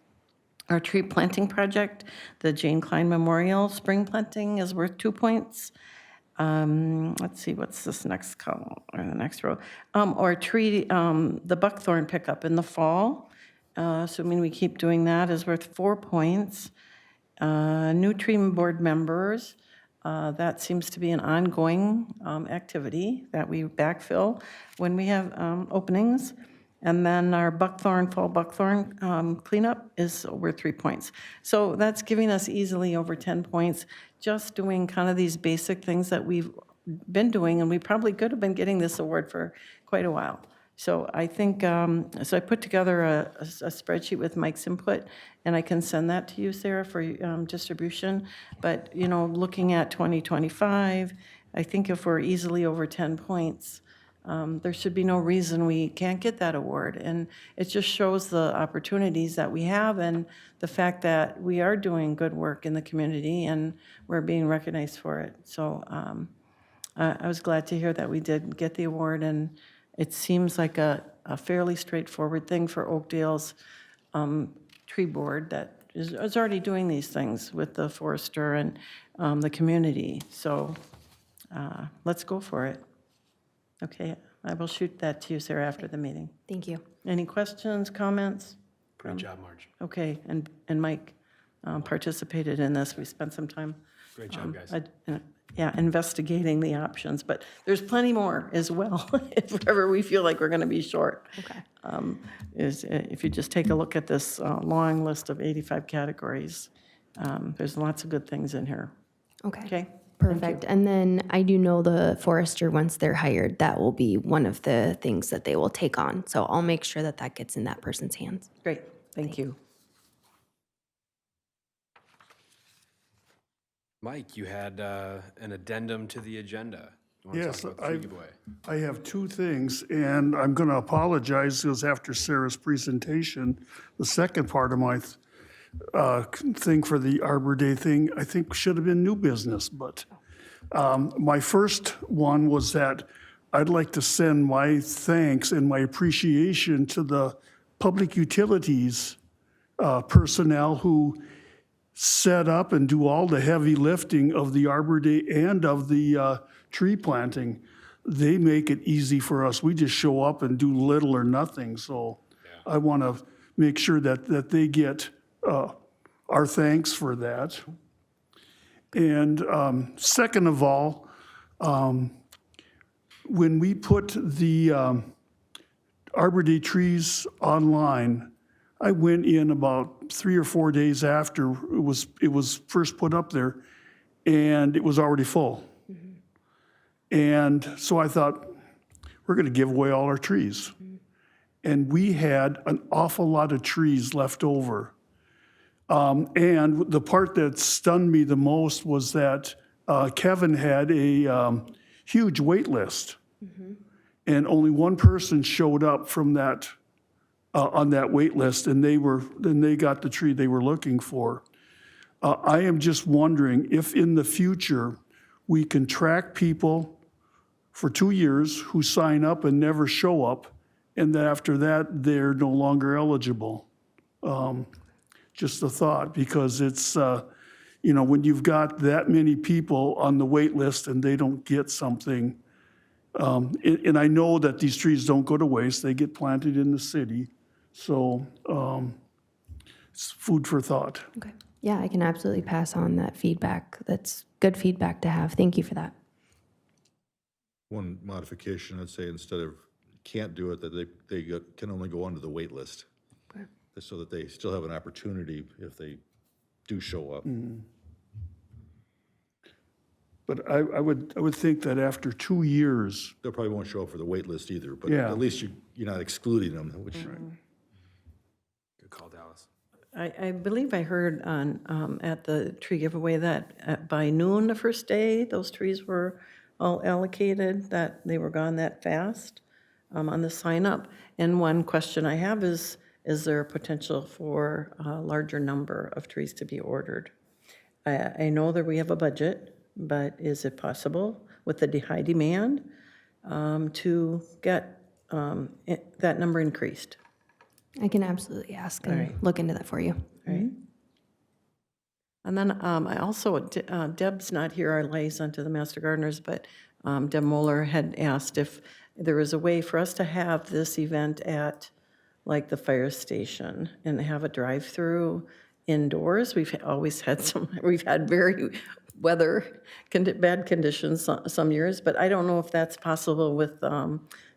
Our tree planting project, the Jane Klein Memorial Spring Planting, is worth 2 points. Let's see, what's this next column, or the next row? Or tree, the Buckthorn pickup in the fall. Assuming we keep doing that, is worth 4 points. New tree board members, that seems to be an ongoing activity that we backfill when we have openings. And then our fall Buckthorn cleanup is worth 3 points. So that's giving us easily over 10 points, just doing kind of these basic things that we've been doing, and we probably could have been getting this award for quite a while. So I think, so I put together a spreadsheet with Mike's input, and I can send that to you, Sara, for distribution. But, you know, looking at 2025, I think if we're easily over 10 points, there should be no reason we can't get that award. And it just shows the opportunities that we have and the fact that we are doing good work in the community and we're being recognized for it. So I was glad to hear that we did get the award, and it seems like a fairly straightforward thing for Oakdale's tree board that is already doing these things with the forester and the community. So let's go for it. Okay, I will shoot that to you, Sara, after the meeting. Thank you. Any questions, comments? Great job, Marge. Okay, and Mike participated in this. We spent some time. Great job, guys. Investigating the options, but there's plenty more as well, if ever we feel like we're going to be short. Okay. If you just take a look at this long list of 85 categories, there's lots of good things in here. Okay. Okay? Perfect. And then I do know the forester, once they're hired, that will be one of the things that they will take on. So I'll make sure that that gets in that person's hands. Great, thank you. Mike, you had an addendum to the agenda. You want to Yes, talk about the tree giveaway? I have two things, and I'm going to apologize because after Sarah's presentation, the second part of my thing for the Arbor Day thing, I think should have been new business, but my first one was that I'd like to send my thanks and my appreciation to the public utilities personnel who set up and do all the heavy lifting of the Arbor Day and of the tree planting. They make it easy for us. We just show up and do little or nothing. So I want to make sure that they get our thanks for that. And second of all, when we put the Arbor Day trees online, I went in about 3 or 4 days after it was first put up there, and it was already full. And so I thought, we're going to give away all our trees. And we had an awful lot of trees left over. And the part that stunned me the most was that Kevin had a huge wait list. And only one person showed up from that, on that wait list, and they got the tree they were looking for. I am just wondering if in the future we can track people for 2 years who sign up and never show up, and then after that, they're no longer eligible. Just a thought, because it's, when you've got that many people on the wait list and they don't get something, and I know that these trees don't go to waste, they get planted in the city, so it's food for thought. Okay. Yeah, I can absolutely pass on that feedback. That's good feedback to have. Thank you for that. One modification, I'd say, instead of can't do it, that they can only go onto the wait list. Okay. So that they still have an opportunity if they do show up. But I would think that after 2 years, They probably won't show up for the wait list either, but Yeah. at least you're not excluding them, which, Good call, Dallas. I believe I heard on, at the tree giveaway that by noon the first day, those trees were all allocated, that they were gone that fast on the sign up. And one question I have is there a potential for a larger number of trees to be ordered? I know that we have a budget, but is it possible with the high demand to get that number increased? I can absolutely ask and look into that for you. Right. And then I also, Deb's not here, our liaison to the Master Gardeners, but Deb Moeller had asked if there was a way for us to have this event at like the fire station and have a drive-through indoors. We've always had we've had very bad conditions some years, but I don't know if that's possible with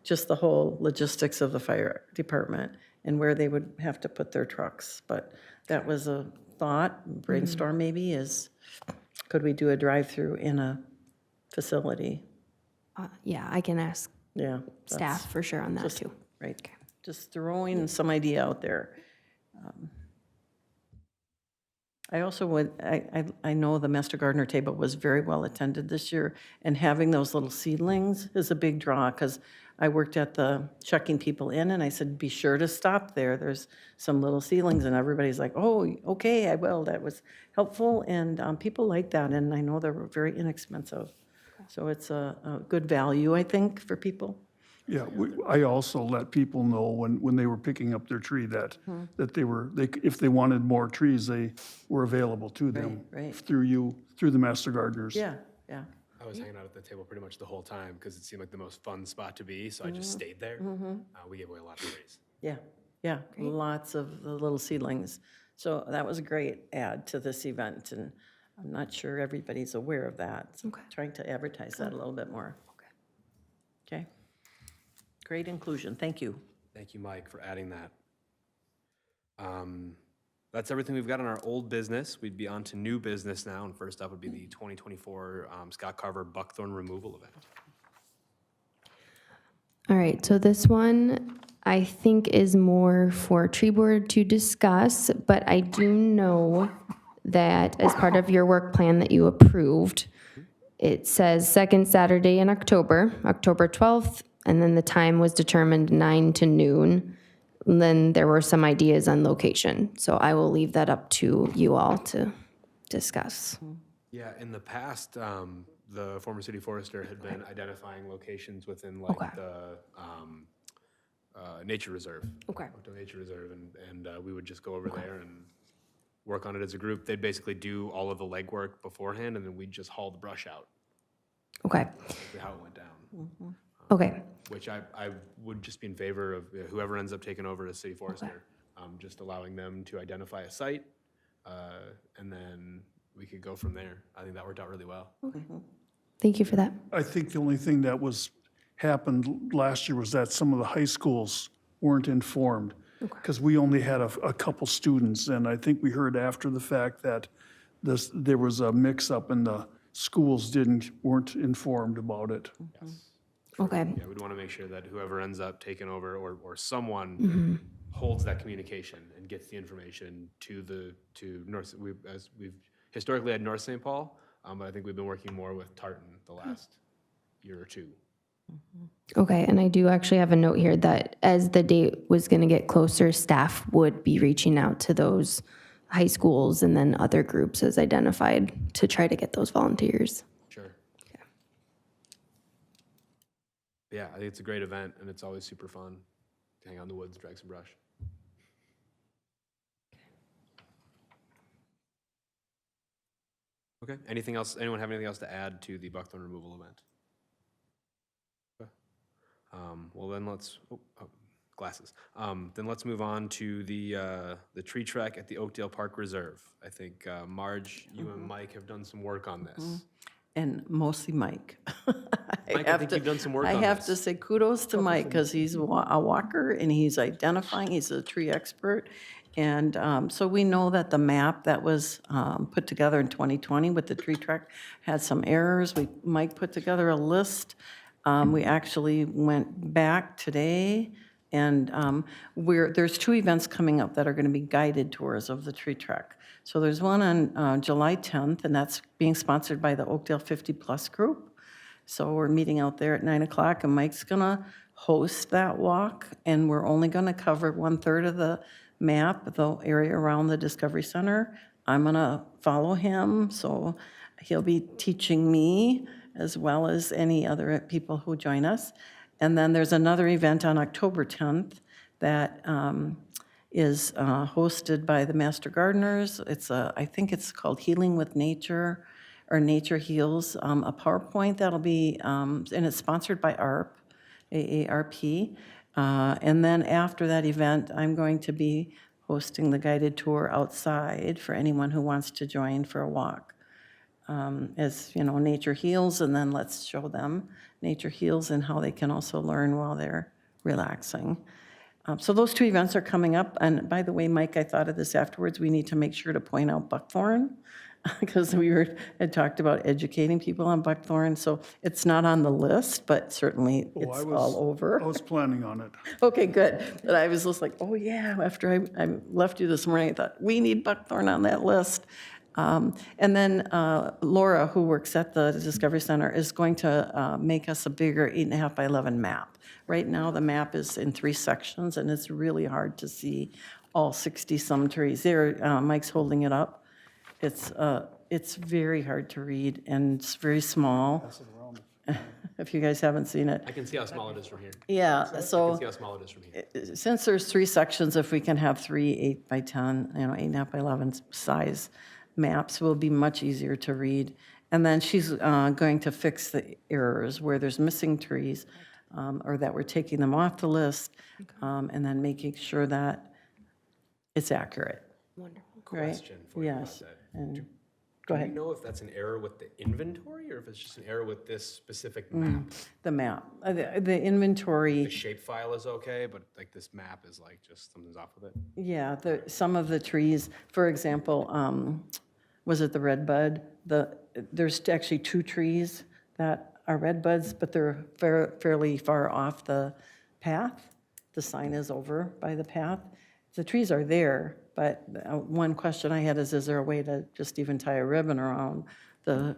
just the whole logistics of the fire department and where they would have to put their trucks. But that was a thought, brainstorm maybe, is could we do a drive-through in a facility? Yeah, I can ask Yeah. staff for sure on that too. Right. Just throwing some idea out there. I also would, I know the Master Gardener table was very well attended this year, and having those little seedlings is a big draw, because I worked at the checking people in, and I said, be sure to stop there. There's some little seedlings, and everybody's like, oh, okay, I will. That was helpful, and people like that, and I know they're very inexpensive. So it's a good value, I think, for people. Yeah, I also let people know when they were picking up their tree that if they wanted more trees, they were available to them Right. through the Master Gardeners. Yeah, yeah. I was hanging out at the table pretty much the whole time because it seemed like the most fun spot to be, so I just stayed there. We gave away a lot of trees. Yeah, lots of the little seedlings. So that was a great add to this event, and I'm not sure everybody's aware of that. So trying to advertise that a little bit more. Okay. Great inclusion, thank you. Thank you, Mike, for adding that. That's everything we've got on our old business. We'd be on to new business now, and first up would be the 2024 Scott Carver Buckthorn removal event. All right, so this one I think is more for tree board to discuss, but I do know that as part of your work plan that you approved, it says second Saturday in October, October 12th, and then the time was determined 9 to noon. And then there were some ideas on location. So I will leave that up to you all to discuss. Yeah, in the past, the former city forester had been identifying locations within like the nature reserve. Okay. Oakdale Nature Reserve, and we would just go over there and work on it as a group. They'd basically do all of the legwork beforehand, and then we'd just haul the brush out. Okay. That's how it went down. Okay. Which I would just be in favor of whoever ends up taking over as city forester, just allowing them to identify a site, and then we could go from there. I think that worked out really well. Thank you for that. I think the only thing that happened last year was that some of the high schools weren't informed. Because we only had a couple students, and I think we heard after the fact that there was a mix-up and the schools weren't informed about it. Okay. Yeah, we'd want to make sure that whoever ends up taking over or someone holds that communication and gets the information to North. We've historically had North St. Paul, but I think we've been working more with Tartan the last year or two. Okay, and I do actually have a note here that as the date was going to get closer, staff would be reaching out to those high schools and then other groups as identified to try to get those volunteers. Sure. Yeah, I think it's a great event, and it's always super fun to hang out in the woods, drag some brush. Okay, anything else? Anyone have anything else to add to the Buckthorn removal event? Okay. Well, then let's, glasses. Then let's move on to the tree trek at the Oakdale Park Reserve. I think, Marge, you and Mike have done some work on this. And mostly Mike. Mike, I think you've done some work I on have this. to say kudos to Mike, because he's a walker, and he's identifying, he's a tree expert. And so we know that the map that was put together in 2020 with the tree trek had some errors. Mike put together a list. We actually went back today, and there's 2 events coming up that are going to be guided tours of the tree trek. So there's one on July 10th, and that's being sponsored by the Oakdale 50+ group. So we're meeting out there at 9 o'clock, and Mike's going to host that walk, and we're only going to cover 1/3 of the map, the area around the Discovery Center. I'm going to follow him, so he'll be teaching me as well as any other people who join us. And then there's another event on October 10th that is hosted by the Master Gardeners. I think it's called Healing with Nature, or Nature Heals, a PowerPoint that'll be, and it's sponsored by AARP. And then after that event, I'm going to be hosting the guided tour outside for anyone who wants to join for a walk. As you know, Nature Heals, and then let's show them Nature Heals and how they can also learn while they're relaxing. So those 2 events are coming up. And by the way, Mike, I thought of this afterwards. We need to make sure to point out Buckthorn, because we had talked about educating people on Buckthorn. So it's not on the list, but certainly it's all over. I was planning on it. Okay, good. But I was just like, oh yeah, after I left you this morning, I thought, we need Buckthorn on that list. And then Laura, who works at the Discovery Center, is going to make us a bigger 8.5 by 11 map. Right now, the map is in 3 sections, and it's really hard to see all 60-some trees. There, Mike's holding it up. It's very hard to read, and it's very small. If you guys haven't seen it. I can see how small it is from here. Yeah, I so can see how small it is from here. since there's 3 sections, if we can have 3 8 by 10, 8.5 by 11 size maps, will be much easier to read. And then she's going to fix the errors where there's missing trees, or that we're taking them off the list, and then making sure that it's accurate. Wonderful. Right? Question for you about Yes. that. And Do go we ahead. know if that's an error with the inventory, or if it's just an error with this specific map? The map, the inventory. The shape file is okay, but like this map is like just something's off with it. Yeah, some of the trees, for example, was it the red bud? There's actually 2 trees that are red buds, but they're fairly far off the path. The sign is over by the path. The trees are there, but one question I had is there a way to just even tie a ribbon around the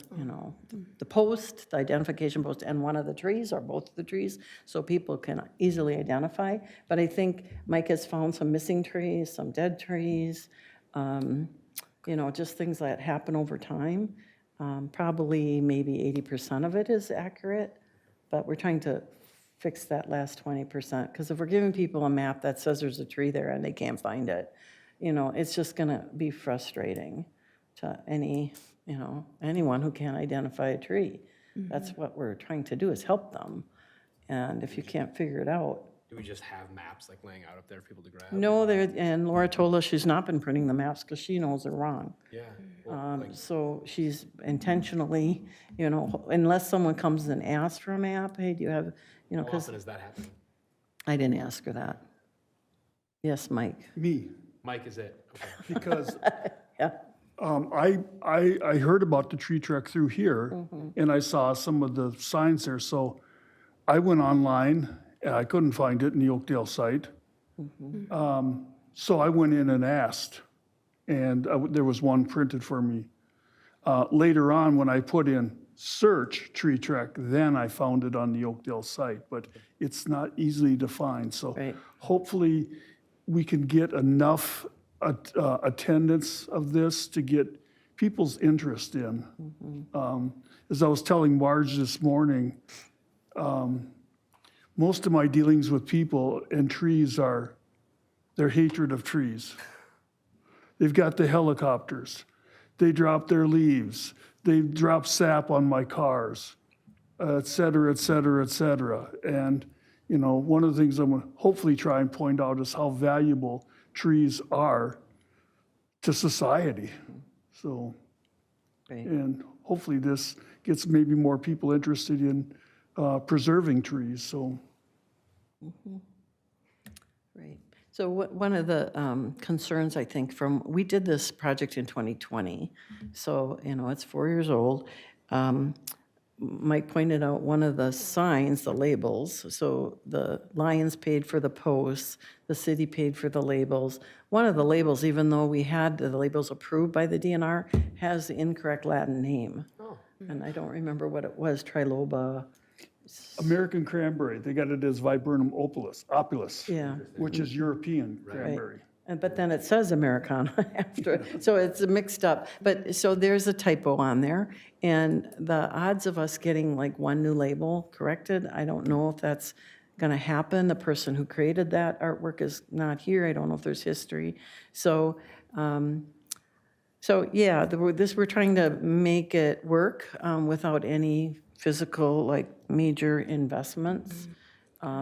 post, the identification post, and one of the trees, or both of the trees, so people can easily identify? But I think Mike has found some missing trees, some dead trees, just things that happen over time. Probably maybe 80% of it is accurate, but we're trying to fix that last 20%. Because if we're giving people a map that says there's a tree there and they can't find it, it's just going to be frustrating to anyone who can't identify a tree. That's what we're trying to do, is help them. And if you can't figure it out. Do we just have maps like laying out up there for people to grab? No, and Laura told us she's not been printing the maps because she knows they're wrong. Yeah. Well, So she's intentionally, unless someone comes and asks for a map, hey, do you have, how because often is that happening? I didn't ask her that. Yes, Mike? Me, Mike, is it? Okay. because Yeah. I heard about the tree trek through here, and I saw some of the signs there, so I went online, and I couldn't find it in the Oakdale site. So I went in and asked, and there was one printed for me. Later on, when I put in search tree trek, then I found it on the Oakdale site, but it's not easily to find. So Right. hopefully we can get enough attendance of this to get people's interest in. As I was telling Marge this morning, most of my dealings with people and trees are their hatred of trees. They've got the helicopters. They drop their leaves. They drop sap on my cars, et cetera, et cetera, et cetera. And, one of the things I'm going to hopefully try and point out is how valuable trees are to society. So, Right. and hopefully this gets maybe more people interested in preserving trees, so. Right. So one of the concerns, I think, we did this project in 2020, so, it's 4 years old. Mike pointed out one of the signs, the labels, so the Lions paid for the posts, the city paid for the labels. One of the labels, even though we had the labels approved by the DNR, has the incorrect Latin name. Oh. And I don't remember what it was, Triloba. American cranberry, they got it as Viburnum opulus, Yeah. which is European cranberry. But then it says Americana after it, so it's mixed up. But, so there's a typo on there, and the odds of us getting like one new label corrected, I don't know if that's gonna happen. The person who created that artwork is not here, I don't know if there's history. So, yeah, we're trying to make it work without any physical, like, major investments.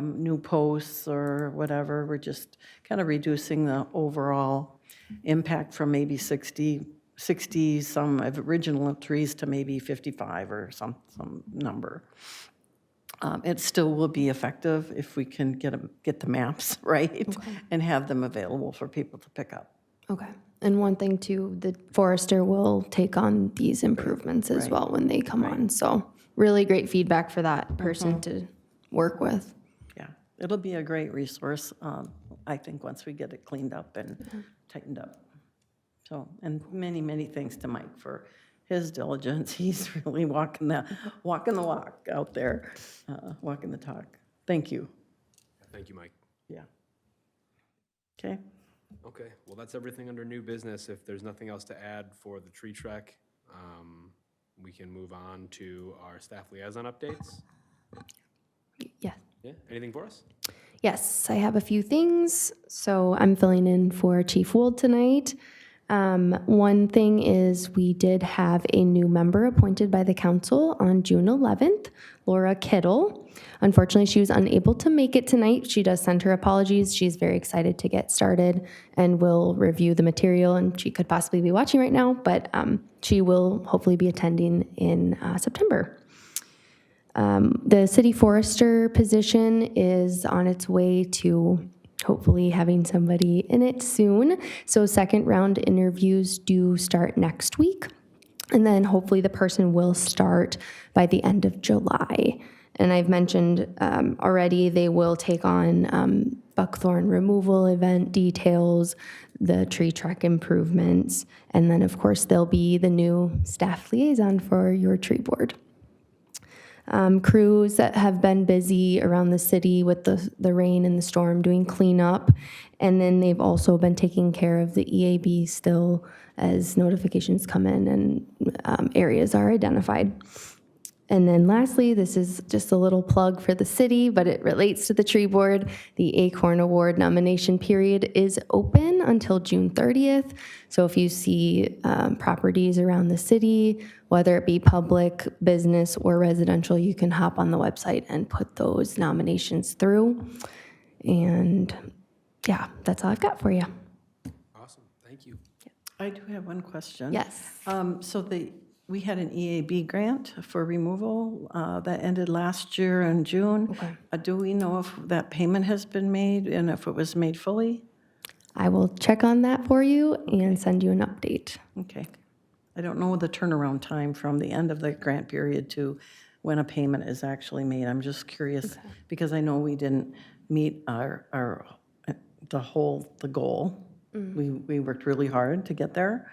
New posts or whatever. We're just kind of reducing the overall impact from maybe 60 some original trees to maybe 55 or some number. It still will be effective if we can get the maps right and have them available for people to pick up. Okay. And one thing too, the forester will take on these improvements as well when they come on. So really great feedback for that person to work with. Yeah, it'll be a great resource, I think, once we get it cleaned up and tightened up. So, and many, many thanks to Mike for his diligence. He's really walking the walk out there, walking the talk. Thank you. Thank you, Mike. Yeah. Okay. Okay, well, that's everything under new business. If there's nothing else to add for the tree trek, we can move on to our staff liaison updates. Yeah. Yeah, anything for us? Yes, I have a few things. So I'm filling in for Chief Wold tonight. One thing is we did have a new member appointed by the council on June 11th, Laura Kittle. Unfortunately, she was unable to make it tonight. She does send her apologies. She's very excited to get started and will review the material, and she could possibly be watching right now, but she will hopefully be attending in September. The city forester position is on its way to hopefully having somebody in it soon. So second round interviews do start next week. And then hopefully the person will start by the end of July. And I've mentioned already they will take on buckthorn removal event details, the tree trek improvements, and then of course they'll be the new staff liaison for your tree board. Crews that have been busy around the city with the rain and the storm doing cleanup. And then they've also been taking care of the EAB still as notifications come in and areas are identified. And then lastly, this is just a little plug for the city, but it relates to the tree board. The Acorn Award nomination period is open until June 30th. So if you see properties around the city, whether it be public, business, or residential, you can hop on the website and put those nominations through. And yeah, that's all I've got for you. Awesome, thank you. I do have one question. Yes. So we had an EAB grant for removal that ended last year in June. Okay. Do we know if that payment has been made and if it was made fully? I will check on that for you and send you an update. Okay. I don't know the turnaround time from the end of the grant period to when a payment is actually made. I'm just curious because I know we didn't meet the goal. We worked really hard to get there.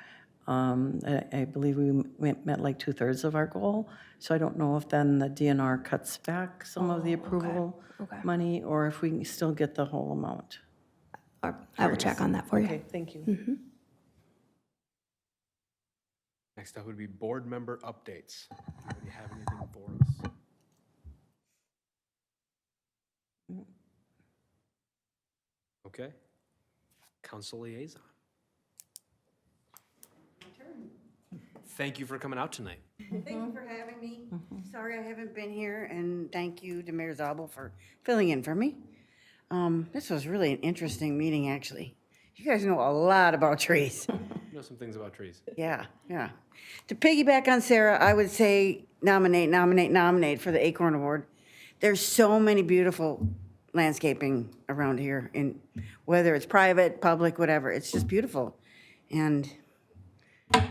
I believe we met like 2/3 of our goal. So I don't know if then the DNR cuts back some of the approval money or if we still get the whole amount. I will check on that for you. Okay, thank you. Next up would be board member updates. Do you have anything for us? Okay. Council liaison. Thank you for coming out tonight. Thank you for having me. Sorry I haven't been here, and thank you to Mayor Zabel for filling in for me. This was really an interesting meeting, actually. You guys know a lot about trees. You know some things about trees. Yeah. To piggyback on Sara, I would say nominate for the Acorn Award. There's so many beautiful landscaping around here, and whether it's private, public, whatever, it's just beautiful. And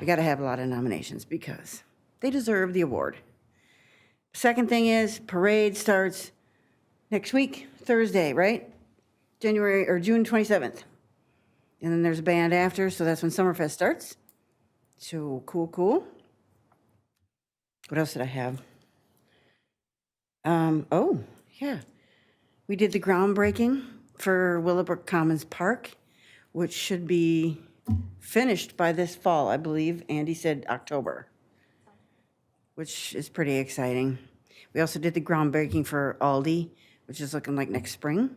we got to have a lot of nominations because they deserve the award. Second thing is parade starts next week, Thursday, right? June 27th. And then there's a band after, so that's when Summerfest starts. So cool. What else did I have? Oh, yeah. We did the groundbreaking for Willowbrook Commons Park, which should be finished by this fall, I believe. Andy said October, which is pretty exciting. We also did the groundbreaking for Aldi, which is looking like next spring.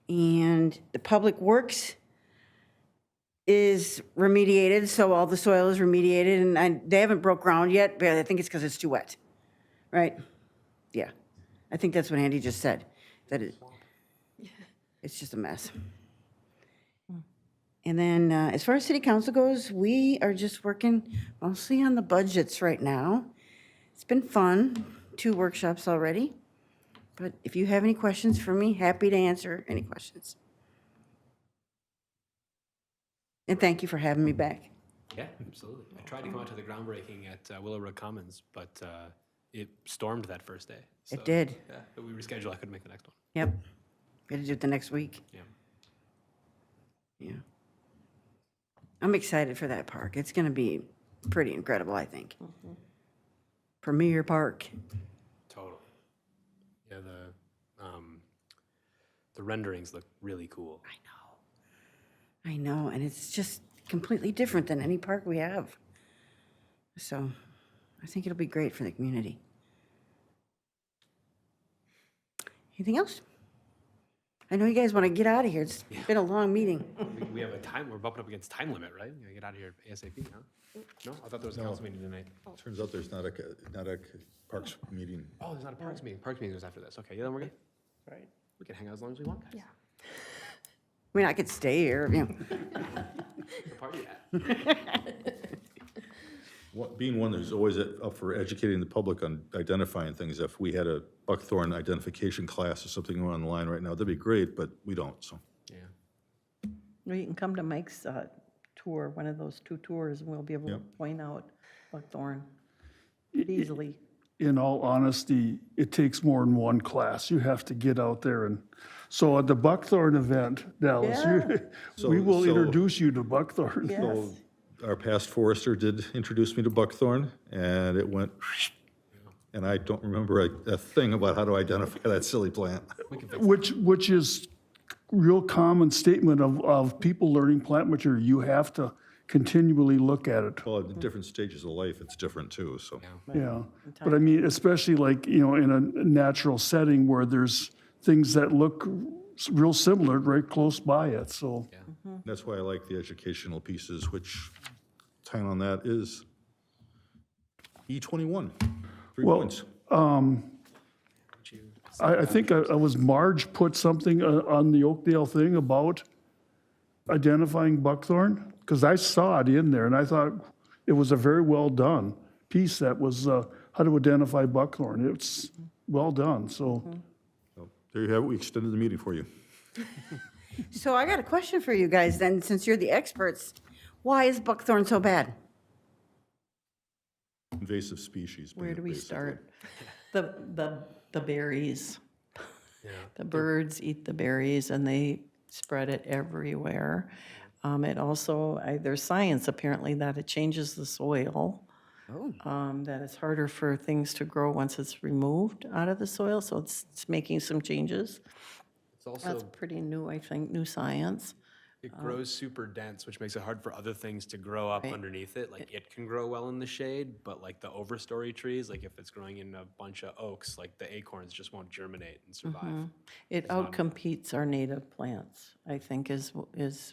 And the Public Works is remediated, so all the soil is remediated, and they haven't broke ground yet, but I think it's because it's too wet, right? Yeah, I think that's what Andy just said, that it's just a mess. And then as far as city council goes, we are just working mostly on the budgets right now. It's been fun, 2 workshops already. But if you have any questions for me, happy to answer any questions. And thank you for having me back. Yeah, absolutely. I tried to come out to the groundbreaking at Willowbrook Commons, but it stormed that first day. So, It did. Yeah, but we rescheduled. I couldn't make the next one. Yep. Got to do it the next week. Yeah. I'm excited for that park. It's going to be pretty incredible, I think. Premier Park. Totally. Yeah, the renderings look really cool. I know, and it's just completely different than any park we have. So I think it'll be great for the community. Anything else? I know you guys want to get out of here. It's been a long meeting. We have a time, we're bumping up against time limit, right? We gotta get out of here ASAP, huh? No, I thought there was a council meeting tonight. Turns out there's not a Parks meeting. Oh, there's not a Parks meeting. Parks meeting was after this. Okay, yeah, then we're good. Right. We can hang out as long as we want, guys. I mean, I could stay here, The party at. Being one who's always up for educating the public on identifying things, if we had a Buckthorn identification class or something going on the line right now, that'd be great, but we don't, so. Yeah. Well, you can come to Mike's tour, one of those 2 tours, and we'll be able to point out Buckthorn easily. In all honesty, it takes more than one class. You have to get out there and, so at the Buckthorn event, Dallas, we will So- introduce you to Buckthorn. Yes. Our past forester did introduce me to Buckthorn, and it went, and I don't remember a thing about how to identify that silly plant. Which is real common statement of people learning plant material. You have to continually look at it. Well, at different stages of life, it's different too, so. Yeah, but I mean, especially like, you know, in a natural setting where there's things that look real similar right close by it, so. That's why I like the educational pieces, which time on that is E21, 3 Well, points. I think I was Marge put something on the Oakdale thing about identifying buckthorn, because I saw it in there, and I thought it was a very well done piece that was how to identify buckthorn. It's well done, so. So, there you have it, we extended the meeting for you. So I got a question for you guys then, since you're the experts. Why is buckthorn so bad? Invasive species. Where do we basically. start? The berries. The birds eat the berries and they spread it everywhere. It also, there's science apparently that it changes the soil. That it's harder for things to grow once it's removed out of the soil, so it's making some changes. It's That's also, pretty new, I think, new science. it grows super dense, which makes it hard for other things to grow up underneath it. Like it can grow well in the shade, but like the overstory trees, like if it's growing in a bunch of oaks, like the acorns just won't germinate and survive. It outcompetes our native plants, I think, is,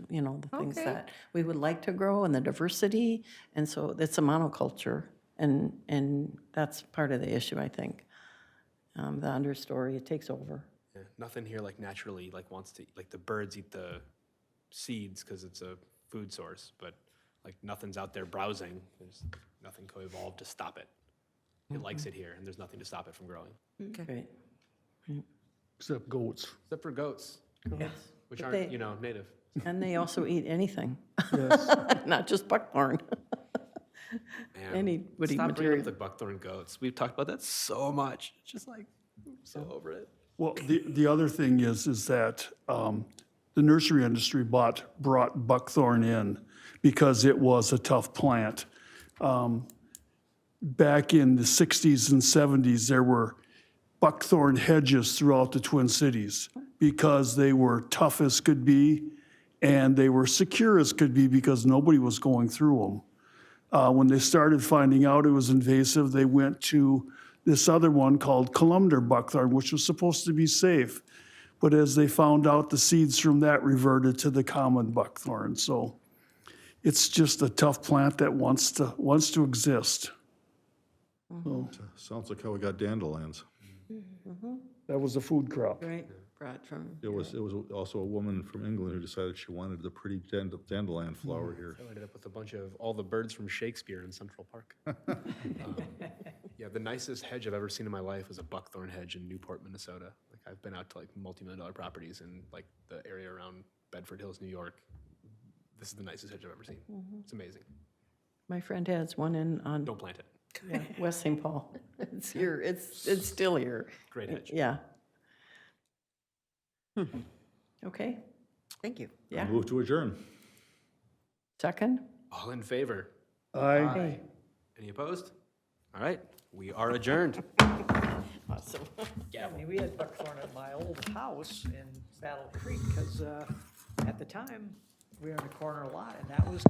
you know, the things Okay. that we would like to grow and the diversity. And so it's a monoculture, and that's part of the issue, I think. The understory, it takes over. Yeah, nothing here like naturally like wants to, like the birds eat the seeds because it's a food source, but like nothing's out there browsing. There's nothing co-evolved to stop it. It likes it here, and there's nothing to stop it from growing, Great. Except goats. except for goats, which But aren't, they- you know, native. And they also eat anything, Yes. not just buckthorn. Man, Any woody stop bringing material. up the buckthorn goats. We've talked about that so much. It's just like, I'm so over it. Well, the other thing is that the nursery industry brought buckthorn in because it was a tough plant. Back in the 60s and 70s, there were buckthorn hedges throughout the Twin Cities because they were tough as could be, and they were secure as could be because nobody was going through them. When they started finding out it was invasive, they went to this other one called columnar buckthorn, which was supposed to be safe. But as they found out, the seeds from that reverted to the common buckthorn. So it's just a tough plant that wants to exist. So Sounds like how we got dandelions. that was a food crop. Right, brought from. It was also a woman from England who decided she wanted the pretty dandelion flower here. I ended up with a bunch of all the birds from Shakespeare in Central Park. Yeah, the nicest hedge I've ever seen in my life was a buckthorn hedge in Newport, Minnesota. Like I've been out to like multi-million-dollar properties in like the area around Bedford Hills, New York. This is the nicest hedge I've ever seen. It's amazing. My friend has one on Don't plant it. yeah, West St. Paul. It's here, it's still here. Great hedge. Yeah. Okay, Thank you. yeah. Move to adjourn. Second? All in favor? Aye. Any opposed? All right, we are adjourned. Awesome. I mean, we had buckthorn at my old house in Battle Creek, because at the time, we were in a corner lot, and that was